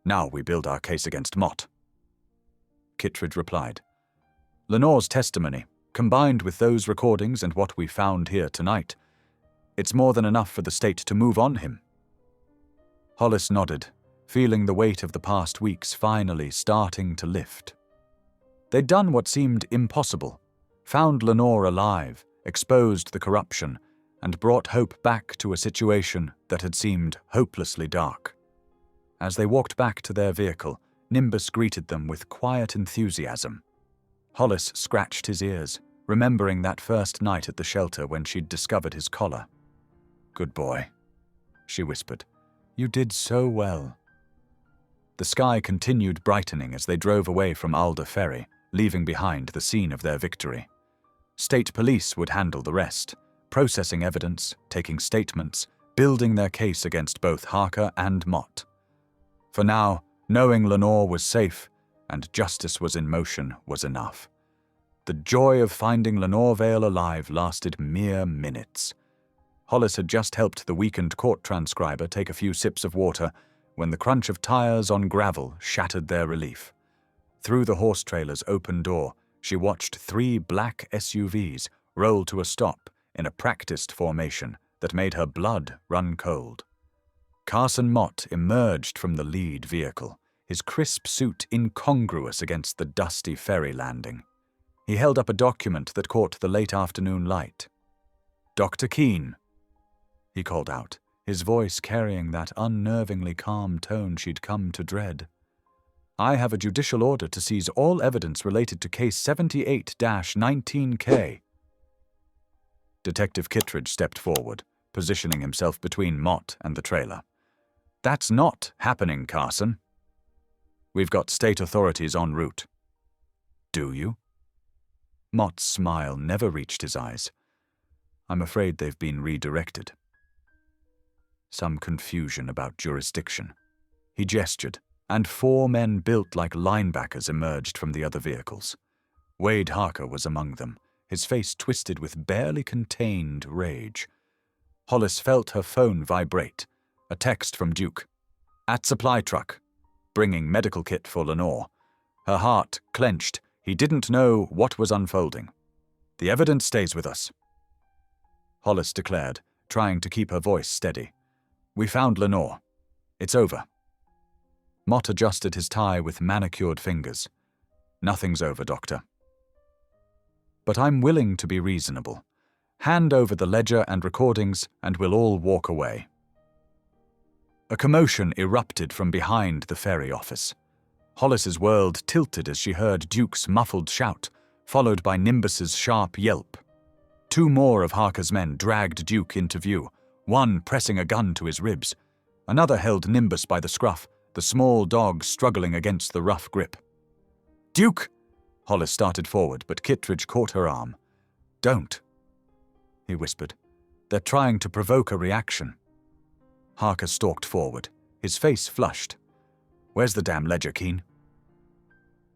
"Now we build our case against Mott," Kittredge replied. "Lenore's testimony, combined with those recordings and what we found here tonight, it's more than enough for the state to move on him." Hollis nodded, feeling the weight of the past weeks finally starting to lift. They'd done what seemed impossible, found Lenore alive, exposed the corruption, and brought hope back to a situation that had seemed hopelessly dark. As they walked back to their vehicle, Nimbus greeted them with quiet enthusiasm. Hollis scratched his ears, remembering that first night at the shelter when she'd discovered his collar. "Good boy," she whispered. "You did so well." The sky continued brightening as they drove away from Alder Ferry, leaving behind the scene of their victory. State police would handle the rest, processing evidence, taking statements, building their case against both Harker and Mott. For now, knowing Lenore was safe and justice was in motion was enough. The joy of finding Lenore Vale alive lasted mere minutes. Hollis had just helped the weakened court transcriber take a few sips of water when the crunch of tires on gravel shattered their relief. Through the horse trailer's open door, she watched 3 black SUVs roll to a stop in a practiced formation that made her blood run cold. Carson Mott emerged from the lead vehicle, his crisp suit incongruous against the dusty ferry landing. He held up a document that caught the late afternoon light. "Dr. Keene," he called out, his voice carrying that unnervingly calm tone she'd come to dread. "I have a judicial order to seize all evidence related to case 78-19K. Detective Kittredge stepped forward, positioning himself between Mott and the trailer. "That's not happening, Carson. We've got state authorities en route." "Do you?" Mott's smile never reached his eyes. "I'm afraid they've been redirected." Some confusion about jurisdiction. He gestured, and 4 men built like linebackers emerged from the other vehicles. Wade Harker was among them, his face twisted with barely contained rage. Hollis felt her phone vibrate. A text from Duke. "At supply truck. Bringing medical kit for Lenore." Her heart clenched. He didn't know what was unfolding. "The evidence stays with us," Hollis declared, trying to keep her voice steady. "We found Lenore. It's over." Mott adjusted his tie with manicured fingers. "Nothing's over, Doctor. But I'm willing to be reasonable. Hand over the ledger and recordings, and we'll all walk away." A commotion erupted from behind the ferry office. Hollis's world tilted as she heard Duke's muffled shout, followed by Nimbus's sharp yelp. 2 more of Harker's men dragged Duke into view, one pressing a gun to his ribs. Another held Nimbus by the scruff, the small dog struggling against the rough grip. "Duke!" Hollis started forward, but Kittredge caught her arm. "Don't," he whispered. "They're trying to provoke a reaction." Harker stalked forward, his face flushed. "Where's the damn ledger, Keene?"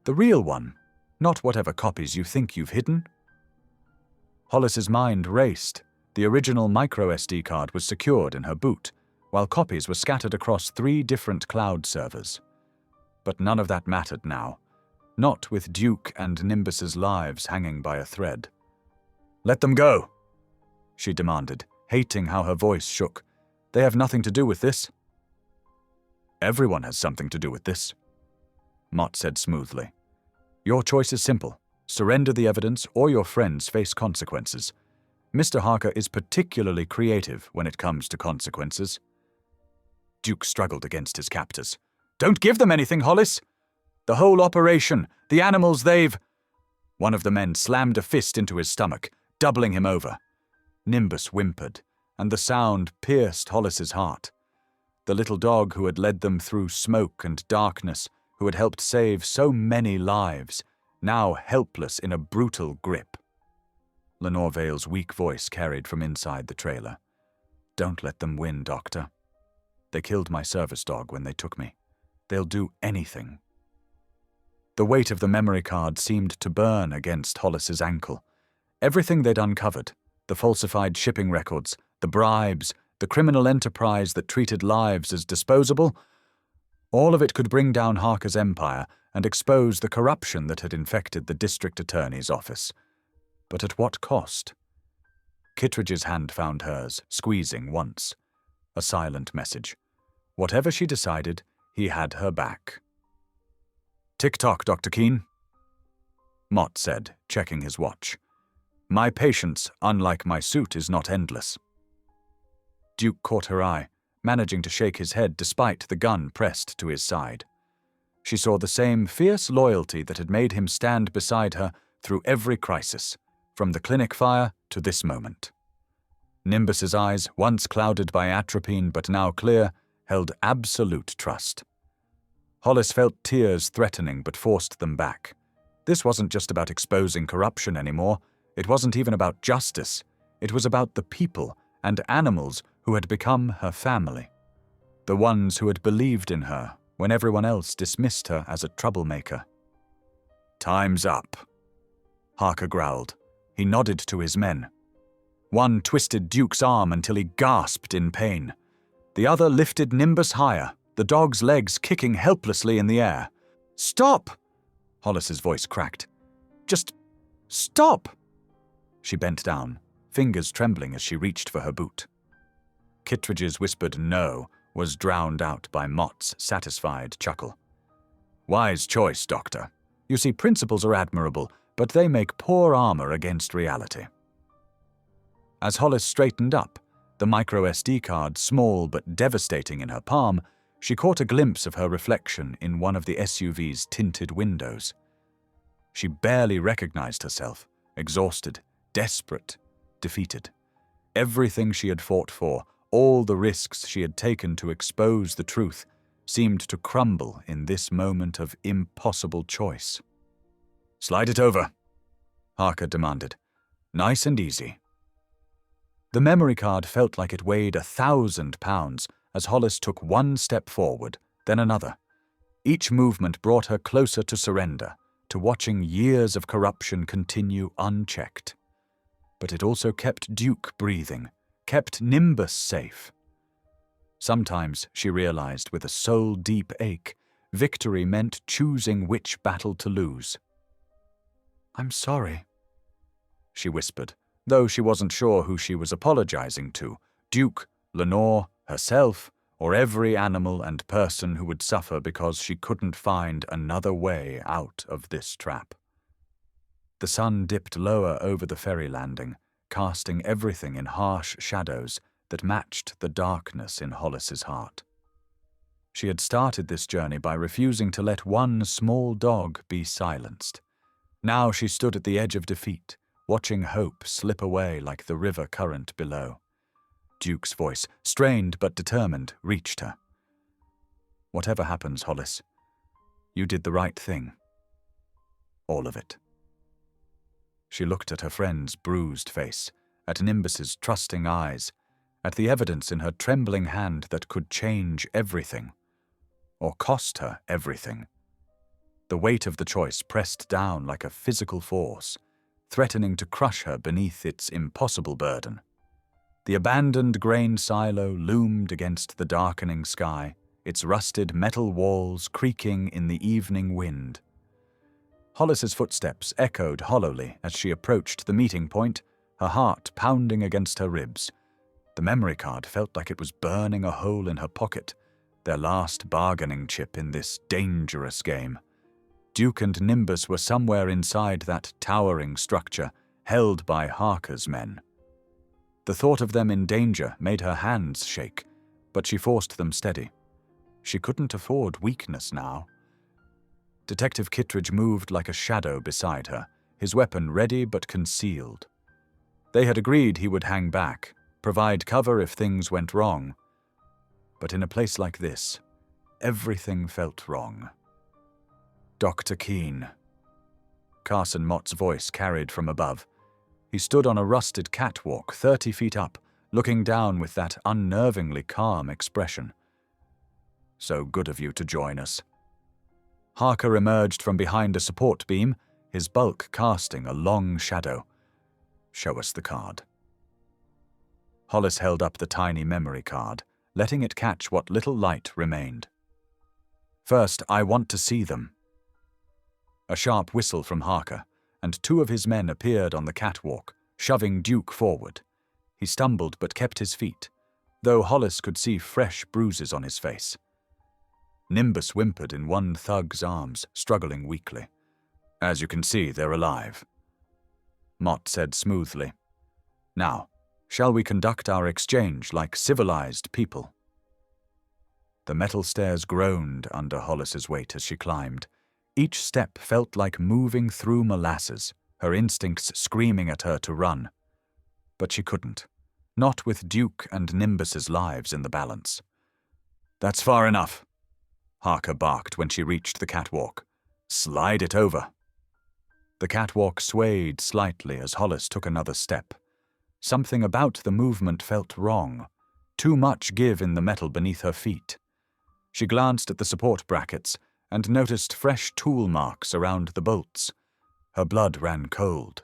"The real one, not whatever copies you think you've hidden." Hollis's mind raced. The original micro-SD card was secured in her boot, while copies were scattered across 3 different cloud servers. But none of that mattered now, not with Duke and Nimbus's lives hanging by a thread. "Let them go," she demanded, hating how her voice shook. "They have nothing to do with this." "Everyone has something to do with this," Mott said smoothly. "Your choice is simple. Surrender the evidence or your friends face consequences. Mr. Harker is particularly creative when it comes to consequences." Duke struggled against his captors. "Don't give them anything, Hollis! The whole operation, the animals they've—" One of the men slammed a fist into his stomach, doubling him over. Nimbus whimpered, and the sound pierced Hollis's heart. The little dog who had led them through smoke and darkness, who had helped save so many lives, now helpless in a brutal grip. Lenore Vale's weak voice carried from inside the trailer. "Don't let them win, Doctor. They killed my service dog when they took me. They'll do anything." The weight of the memory card seemed to burn against Hollis's ankle. Everything they'd uncovered, the falsified shipping records, the bribes, the criminal enterprise that treated lives as disposable, all of it could bring down Harker's empire and expose the corruption that had infected the district attorney's office. But at what cost? Kittredge's hand found hers, squeezing once. A silent message. Whatever she decided, he had her back. "Tick-tock, Dr. Keene," Mott said, checking his watch. "My patience, unlike my suit, is not endless." Duke caught her eye, managing to shake his head despite the gun pressed to his side. She saw the same fierce loyalty that had made him stand beside her through every crisis, from the clinic fire to this moment. Nimbus's eyes, once clouded by atropine but now clear, held absolute trust. Hollis felt tears threatening but forced them back. This wasn't just about exposing corruption anymore. It wasn't even about justice. It was about the people and animals who had become her family. The ones who had believed in her when everyone else dismissed her as a troublemaker. "Time's up," Harker growled. He nodded to his men. One twisted Duke's arm until he gasped in pain. The other lifted Nimbus higher, the dog's legs kicking helplessly in the air. "Stop!" Hollis's voice cracked. "Just stop!" She bent down, fingers trembling as she reached for her boot. Kittredge's whispered "no" was drowned out by Mott's satisfied chuckle. "Wise choice, Doctor. You see, principles are admirable, but they make poor armor against reality." As Hollis straightened up, the micro-SD card small but devastating in her palm, she caught a glimpse of her reflection in one of the SUV's tinted windows. She barely recognized herself, exhausted, desperate, defeated. Everything she had fought for, all the risks she had taken to expose the truth, seemed to crumble in this moment of impossible choice. "Slide it over," Harker demanded. "Nice and easy." The memory card felt like it weighed 1,000 pounds as Hollis took one step forward, then another. Each movement brought her closer to surrender, to watching years of corruption continue unchecked. But it also kept Duke breathing, kept Nimbus safe. Sometimes, she realized with a soul-deep ache, victory meant choosing which battle to lose. "I'm sorry," she whispered, though she wasn't sure who she was apologizing to, Duke, Lenore, herself, or every animal and person who would suffer because she couldn't find another way out of this trap. The sun dipped lower over the ferry landing, casting everything in harsh shadows that matched the darkness in Hollis's heart. She had started this journey by refusing to let one small dog be silenced. Now she stood at the edge of defeat, watching hope slip away like the river current below. Duke's voice, strained but determined, reached her. "Whatever happens, Hollis, you did the right thing. All of it." She looked at her friend's bruised face, at Nimbus's trusting eyes, at the evidence in her trembling hand that could change everything, or cost her everything. The weight of the choice pressed down like a physical force, threatening to crush her beneath its impossible burden. The abandoned grain silo loomed against the darkening sky, its rusted metal walls creaking in the evening wind. Hollis's footsteps echoed hollowly as she approached the meeting point, her heart pounding against her ribs. The memory card felt like it was burning a hole in her pocket, their last bargaining chip in this dangerous game. Duke and Nimbus were somewhere inside that towering structure, held by Harker's men. The thought of them in danger made her hands shake, but she forced them steady. She couldn't afford weakness now. Detective Kittredge moved like a shadow beside her, his weapon ready but concealed. They had agreed he would hang back, provide cover if things went wrong. But in a place like this, everything felt wrong. "Dr. Keene." Carson Mott's voice carried from above. He stood on a rusted catwalk 30 feet up, looking down with that unnervingly calm expression. "So good of you to join us." Harker emerged from behind a support beam, his bulk casting a long shadow. "Show us the card." Hollis held up the tiny memory card, letting it catch what little light remained. "First, I want to see them." A sharp whistle from Harker, and 2 of his men appeared on the catwalk, shoving Duke forward. He stumbled but kept his feet, though Hollis could see fresh bruises on his face. Nimbus whimpered in one thug's arms, struggling weakly. "As you can see, they're alive." Mott said smoothly, "Now, shall we conduct our exchange like civilized people?" The metal stairs groaned under Hollis's weight as she climbed. Each step felt like moving through molasses, her instincts screaming at her to run. But she couldn't, not with Duke and Nimbus's lives in the balance. "That's far enough," Harker barked when she reached the catwalk. "Slide it over." The catwalk swayed slightly as Hollis took another step. Something about the movement felt wrong, too much give in the metal beneath her feet. She glanced at the support brackets and noticed fresh tool marks around the bolts. Her blood ran cold.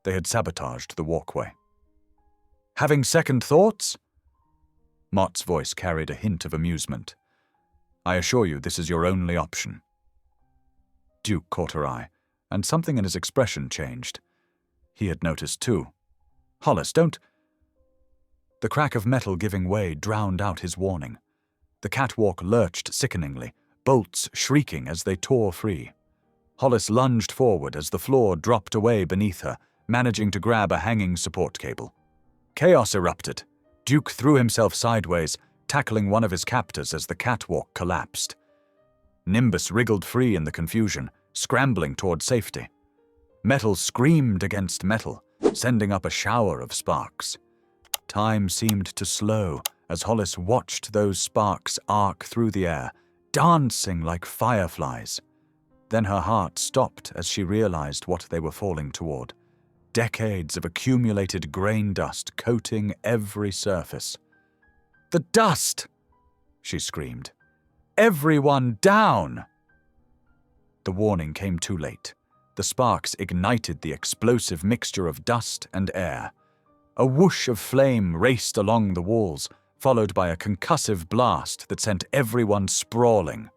They had sabotaged the walkway. Having second thoughts?" Mott's voice carried a hint of amusement. "I assure you this is your only option." Duke caught her eye, and something in his expression changed. He had noticed too. "Hollis, don't—" The crack of metal giving way drowned out his warning. The catwalk lurched sickeningly, bolts shrieking as they tore free. Hollis lunged forward as the floor dropped away beneath her, managing to grab a hanging support cable. Chaos erupted. Duke threw himself sideways, tackling one of his captors as the catwalk collapsed. Nimbus wriggled free in the confusion, scrambling toward safety. Metal screamed against metal, sending up a shower of sparks. Time seemed to slow as Hollis watched those sparks arc through the air, dancing like fireflies. Then her heart stopped as she realized what they were falling toward. Decades of accumulated grain dust coating every surface. "The dust!" she screamed. "Everyone down!" The warning came too late. The sparks ignited the explosive mixture of dust and air. A whoosh of flame raced along the walls, followed by a concussive blast that sent everyone sprawling.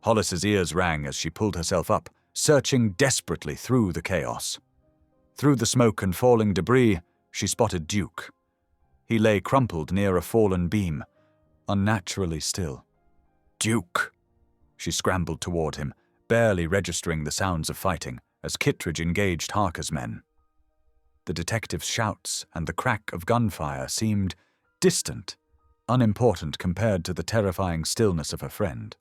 Hollis's ears rang as she pulled herself up, searching desperately through the chaos. Through the smoke and falling debris, she spotted Duke. He lay crumpled near a fallen beam, unnaturally still. "Duke!" She scrambled toward him, barely registering the sounds of fighting, as Kittredge engaged Harker's men. The detective's shouts and the crack of gunfire seemed distant, unimportant compared to the terrifying stillness of her friend.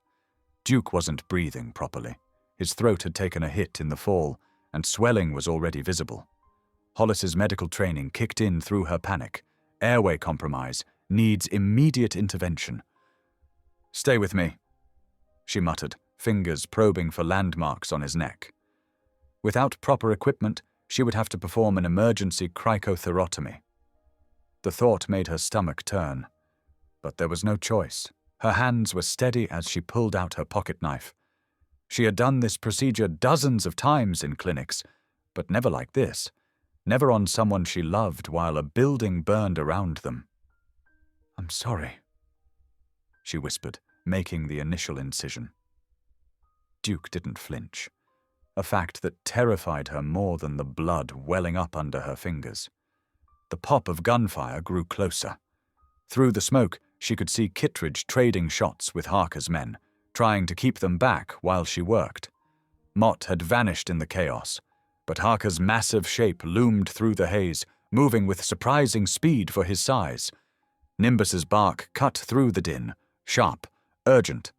Duke wasn't breathing properly. His throat had taken a hit in the fall, and swelling was already visible. Hollis's medical training kicked in through her panic. Airway compromise needs immediate intervention. "Stay with me," she muttered, fingers probing for landmarks on his neck. Without proper equipment, she would have to perform an emergency cricothyrotomy. The thought made her stomach turn. But there was no choice. Her hands were steady as she pulled out her pocket knife. She had done this procedure dozens of times in clinics, but never like this. Never on someone she loved while a building burned around them. "I'm sorry," she whispered, making the initial incision. Duke didn't flinch, a fact that terrified her more than the blood welling up under her fingers. The pop of gunfire grew closer. Through the smoke, she could see Kittredge trading shots with Harker's men, trying to keep them back while she worked. Mott had vanished in the chaos, but Harker's massive shape loomed through the haze, moving with surprising speed for his size. Nimbus's bark cut through the din, sharp, urgent.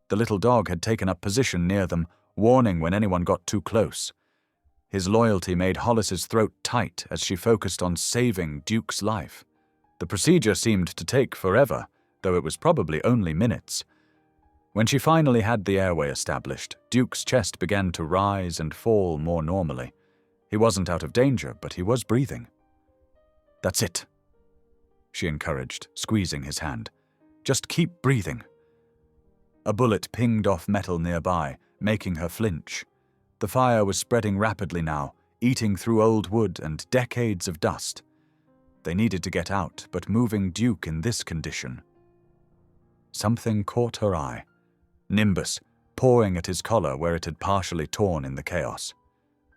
The little dog had taken up position near them, warning when anyone got too close. His loyalty made Hollis's throat tight as she focused on saving Duke's life. The procedure seemed to take forever, though it was probably only minutes. When she finally had the airway established, Duke's chest began to rise and fall more normally. He wasn't out of danger, but he was breathing. "That's it," she encouraged, squeezing his hand. "Just keep breathing." A bullet pinged off metal nearby, making her flinch. The fire was spreading rapidly now, eating through old wood and decades of dust. They needed to get out, but moving Duke in this condition. Something caught her eye. Nimbus, pawing at his collar where it had partially torn in the chaos.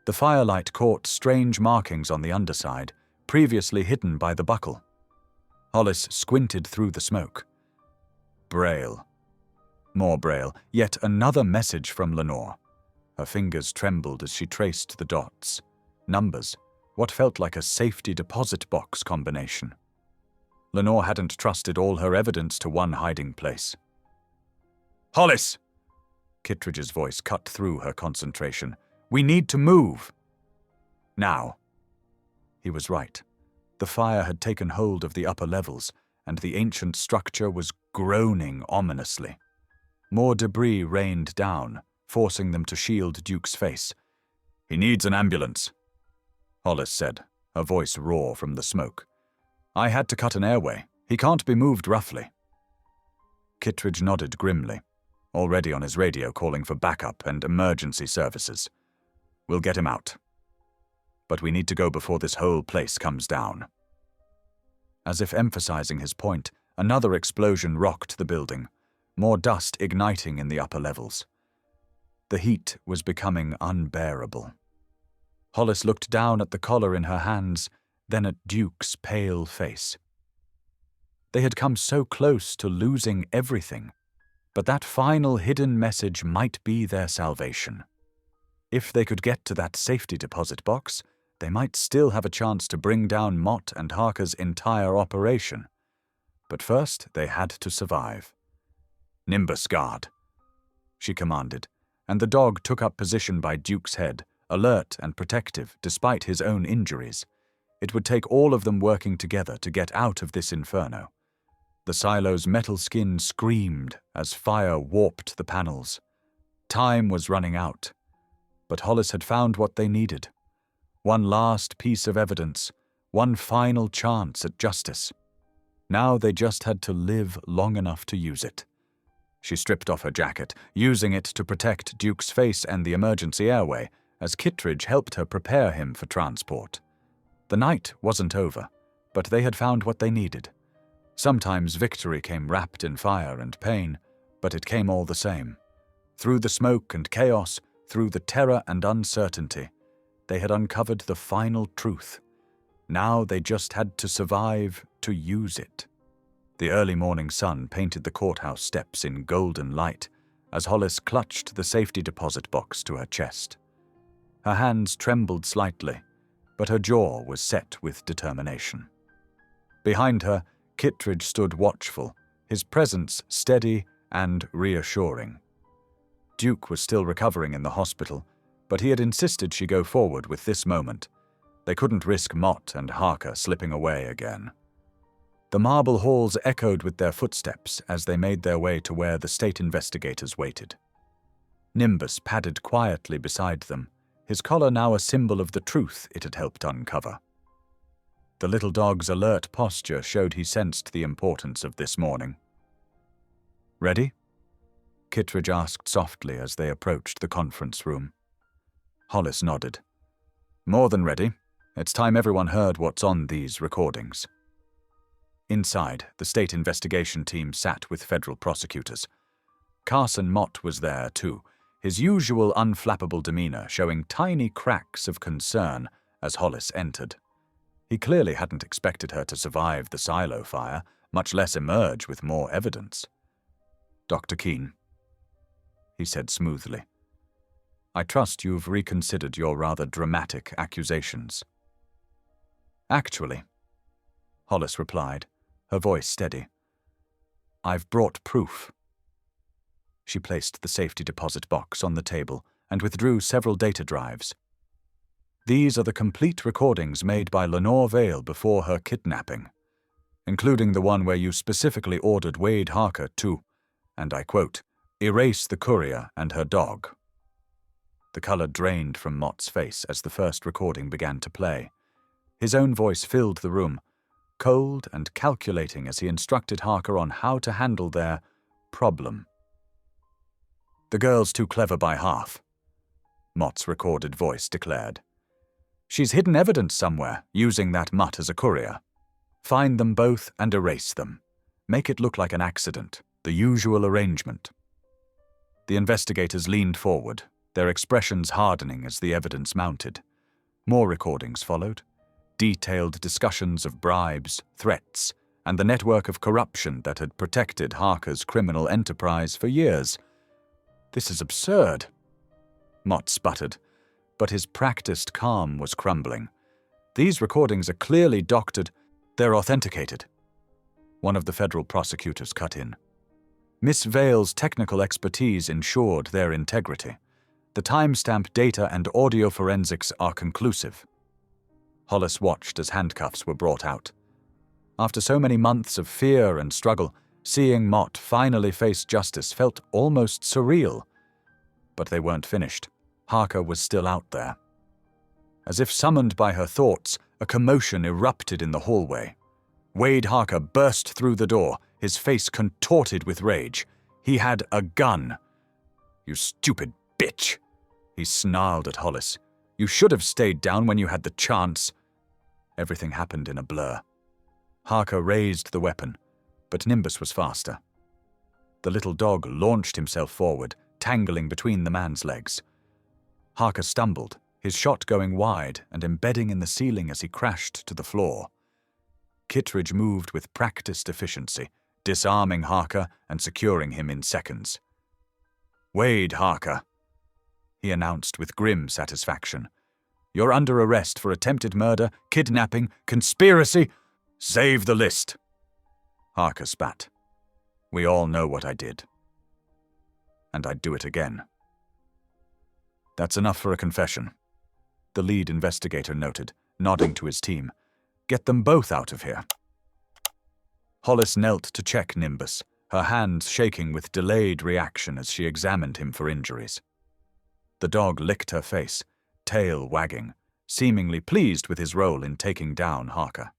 The firelight caught strange markings on the underside, previously hidden by the buckle. Hollis squinted through the smoke. Braille. More Braille, yet another message from Lenore. Her fingers trembled as she traced the dots. Numbers, what felt like a safety deposit box combination. Lenore hadn't trusted all her evidence to one hiding place. "Hollis!" Kittredge's voice cut through her concentration. "We need to move." Now. He was right. The fire had taken hold of the upper levels, and the ancient structure was groaning ominously. More debris rained down, forcing them to shield Duke's face. "He needs an ambulance," Hollis said, her voice raw from the smoke. "I had to cut an airway. He can't be moved roughly." Kittredge nodded grimly, already on his radio calling for backup and emergency services. "We'll get him out. But we need to go before this whole place comes down." As if emphasizing his point, another explosion rocked the building, more dust igniting in the upper levels. The heat was becoming unbearable. Hollis looked down at the collar in her hands, then at Duke's pale face. They had come so close to losing everything, but that final hidden message might be their salvation. If they could get to that safety deposit box, they might still have a chance to bring down Mott and Harker's entire operation. But first, they had to survive. "Nimbus guard," she commanded, and the dog took up position by Duke's head, alert and protective despite his own injuries. It would take all of them working together to get out of this inferno. The silo's metal skin screamed as fire warped the panels. Time was running out, but Hollis had found what they needed. One last piece of evidence, one final chance at justice. Now they just had to live long enough to use it. She stripped off her jacket, using it to protect Duke's face and the emergency airway, as Kittredge helped her prepare him for transport. The night wasn't over, but they had found what they needed. Sometimes victory came wrapped in fire and pain, but it came all the same. Through the smoke and chaos, through the terror and uncertainty, they had uncovered the final truth. Now they just had to survive to use it. The early morning sun painted the courthouse steps in golden light as Hollis clutched the safety deposit box to her chest. Her hands trembled slightly, but her jaw was set with determination. Behind her, Kittredge stood watchful, his presence steady and reassuring. Duke was still recovering in the hospital, but he had insisted she go forward with this moment. They couldn't risk Mott and Harker slipping away again. The marble halls echoed with their footsteps as they made their way to where the state investigators waited. Nimbus padded quietly beside them, his collar now a symbol of the truth it had helped uncover. The little dog's alert posture showed he sensed the importance of this morning. "Ready?" Kittredge asked softly as they approached the conference room. Hollis nodded. "More than ready. It's time everyone heard what's on these recordings." Inside, the state investigation team sat with federal prosecutors. Carson Mott was there, too, his usual unflappable demeanor showing tiny cracks of concern as Hollis entered. He clearly hadn't expected her to survive the silo fire, much less emerge with more evidence. "Dr. Keene," he said smoothly, "I trust you've reconsidered your rather dramatic accusations." "Actually," Hollis replied, her voice steady, "I've brought proof." She placed the safety deposit box on the table and withdrew several data drives. "These are the complete recordings made by Lenore Vale before her kidnapping, including the one where you specifically ordered Wade Harker to, and I quote, erase the courier and her dog." The color drained from Mott's face as the first recording began to play. His own voice filled the room, cold and calculating as he instructed Harker on how to handle their problem. "The girl's too clever by half," Mott's recorded voice declared. "She's hidden evidence somewhere, using that mutt as a courier. Find them both and erase them. Make it look like an accident, the usual arrangement." The investigators leaned forward, their expressions hardening as the evidence mounted. More recordings followed, detailed discussions of bribes, threats, and the network of corruption that had protected Harker's criminal enterprise for years. "This is absurd," Mott sputtered, but his practiced calm was crumbling. "These recordings are clearly doctored. They're authenticated." One of the federal prosecutors cut in. Miss Vale's technical expertise ensured their integrity. The timestamp data and audio forensics are conclusive. Hollis watched as handcuffs were brought out. After so many months of fear and struggle, seeing Mott finally face justice felt almost surreal. But they weren't finished. Harker was still out there. As if summoned by her thoughts, a commotion erupted in the hallway. Wade Harker burst through the door, his face contorted with rage. He had a gun. "You stupid bitch," he snarled at Hollis. "You should have stayed down when you had the chance." Everything happened in a blur. Harker raised the weapon, but Nimbus was faster. The little dog launched himself forward, tangling between the man's legs. Harker stumbled, his shot going wide and embedding in the ceiling as he crashed to the floor. Kittredge moved with practiced efficiency, disarming Harker and securing him in seconds. "Wade, Harker," he announced with grim satisfaction. "You're under arrest for attempted murder, kidnapping, conspiracy. Save the list." Harker spat. "We all know what I did. And I'd do it again." "That's enough for a confession," the lead investigator noted, nodding to his team. "Get them both out of here." Hollis knelt to check Nimbus, her hands shaking with delayed reaction as she examined him for injuries. The dog licked her face, tail wagging, seemingly pleased with his role in taking down Harker.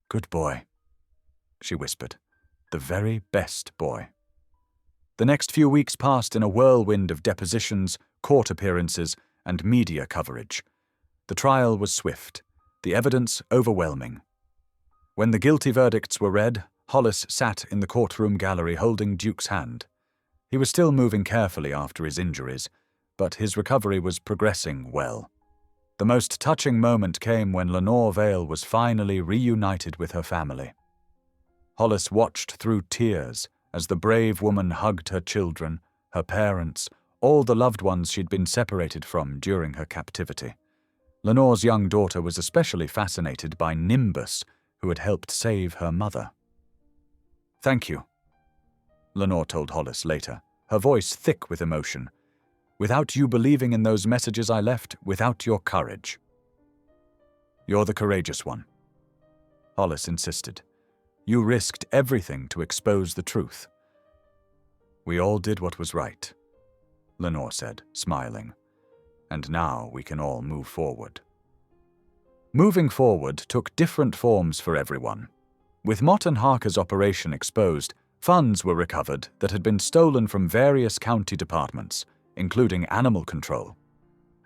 "Good boy," she whispered. "The very best boy." The next few weeks passed in a whirlwind of depositions, court appearances, and media coverage. The trial was swift, the evidence overwhelming. When the guilty verdicts were read, Hollis sat in the courtroom gallery holding Duke's hand. He was still moving carefully after his injuries, but his recovery was progressing well. The most touching moment came when Lenore Vale was finally reunited with her family. Hollis watched through tears as the brave woman hugged her children, her parents, all the loved ones she'd been separated from during her captivity. Lenore's young daughter was especially fascinated by Nimbus, who had helped save her mother. "Thank you," Lenore told Hollis later, her voice thick with emotion. "Without you believing in those messages I left, without your courage." "You're the courageous one," Hollis insisted. "You risked everything to expose the truth." "We all did what was right," Lenore said, smiling. "And now we can all move forward." Moving forward took different forms for everyone. With Mott and Harker's operation exposed, funds were recovered that had been stolen from various county departments, including animal control.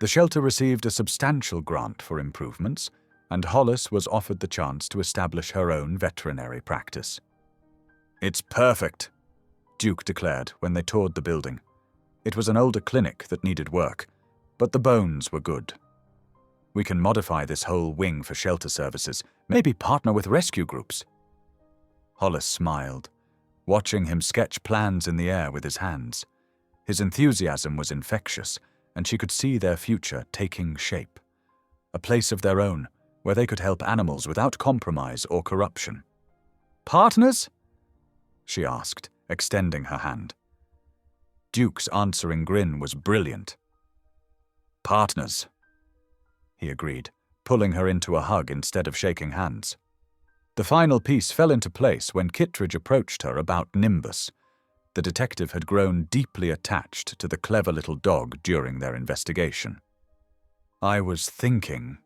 The shelter received a substantial grant for improvements, and Hollis was offered the chance to establish her own veterinary practice. "It's perfect," Duke declared when they toured the building. It was an older clinic that needed work, but the bones were good. "We can modify this whole wing for shelter services, maybe partner with rescue groups." Hollis smiled, watching him sketch plans in the air with his hands. His enthusiasm was infectious, and she could see their future taking shape. A place of their own, where they could help animals without compromise or corruption. "Partners?" she asked, extending her hand. Duke's answering grin was brilliant. "Partners," he agreed, pulling her into a hug instead of shaking hands. The final piece fell into place when Kittredge approached her about Nimbus. The detective had grown deeply attached to the clever little dog during their investigation. "I was thinking,"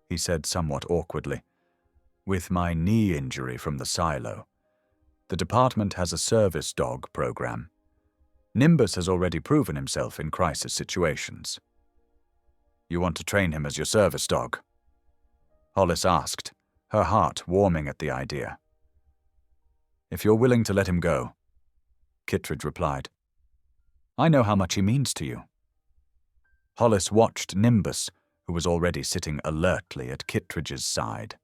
he said somewhat awkwardly, "with my knee injury from the silo. The department has a service dog program. Nimbus has already proven himself in crisis situations." "You want to train him as your service dog?" Hollis asked, her heart warming at the idea. "If you're willing to let him go," Kittredge replied. "I know how much he means to you." Hollis watched Nimbus, who was already sitting alertly at Kittredge's side.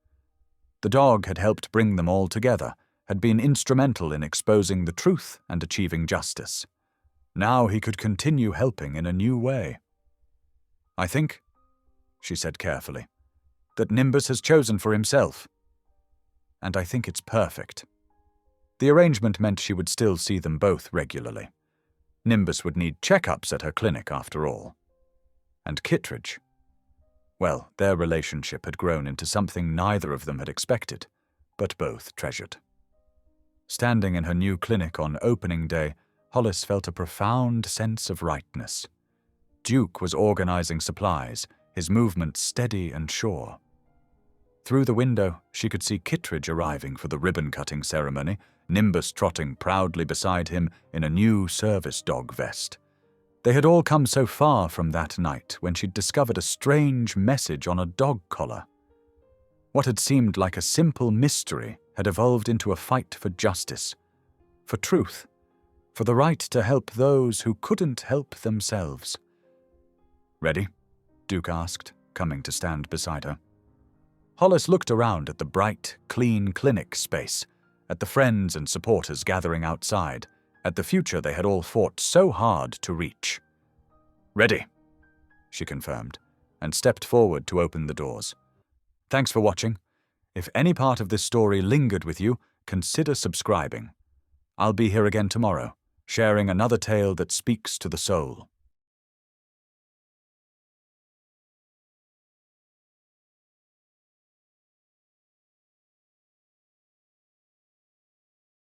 The dog had helped bring them all together, had been instrumental in exposing the truth and achieving justice. Now he could continue helping in a new way. "I think," she said carefully, "that Nimbus has chosen for himself. And I think it's perfect." The arrangement meant she would still see them both regularly. Nimbus would need checkups at her clinic after all. And Kittredge, well, their relationship had grown into something neither of them had expected, but both treasured. Standing in her new clinic on opening day, Hollis felt a profound sense of rightness. Duke was organizing supplies, his movements steady and sure. Through the window, she could see Kittredge arriving for the ribbon-cutting ceremony, Nimbus trotting proudly beside him in a new service dog vest. They had all come so far from that night when she'd discovered a strange message on a dog collar. What had seemed like a simple mystery had evolved into a fight for justice, for truth, for the right to help those who couldn't help themselves. "Ready?" Duke asked, coming to stand beside her. Hollis looked around at the bright, clean clinic space, at the friends and supporters gathering outside, at the future they had all fought so hard to reach. "Ready," she confirmed, and stepped forward to open the doors. "Thanks for watching. If any part of this story lingered with you, consider subscribing. I'll be here again tomorrow, sharing another tale that speaks to the soul."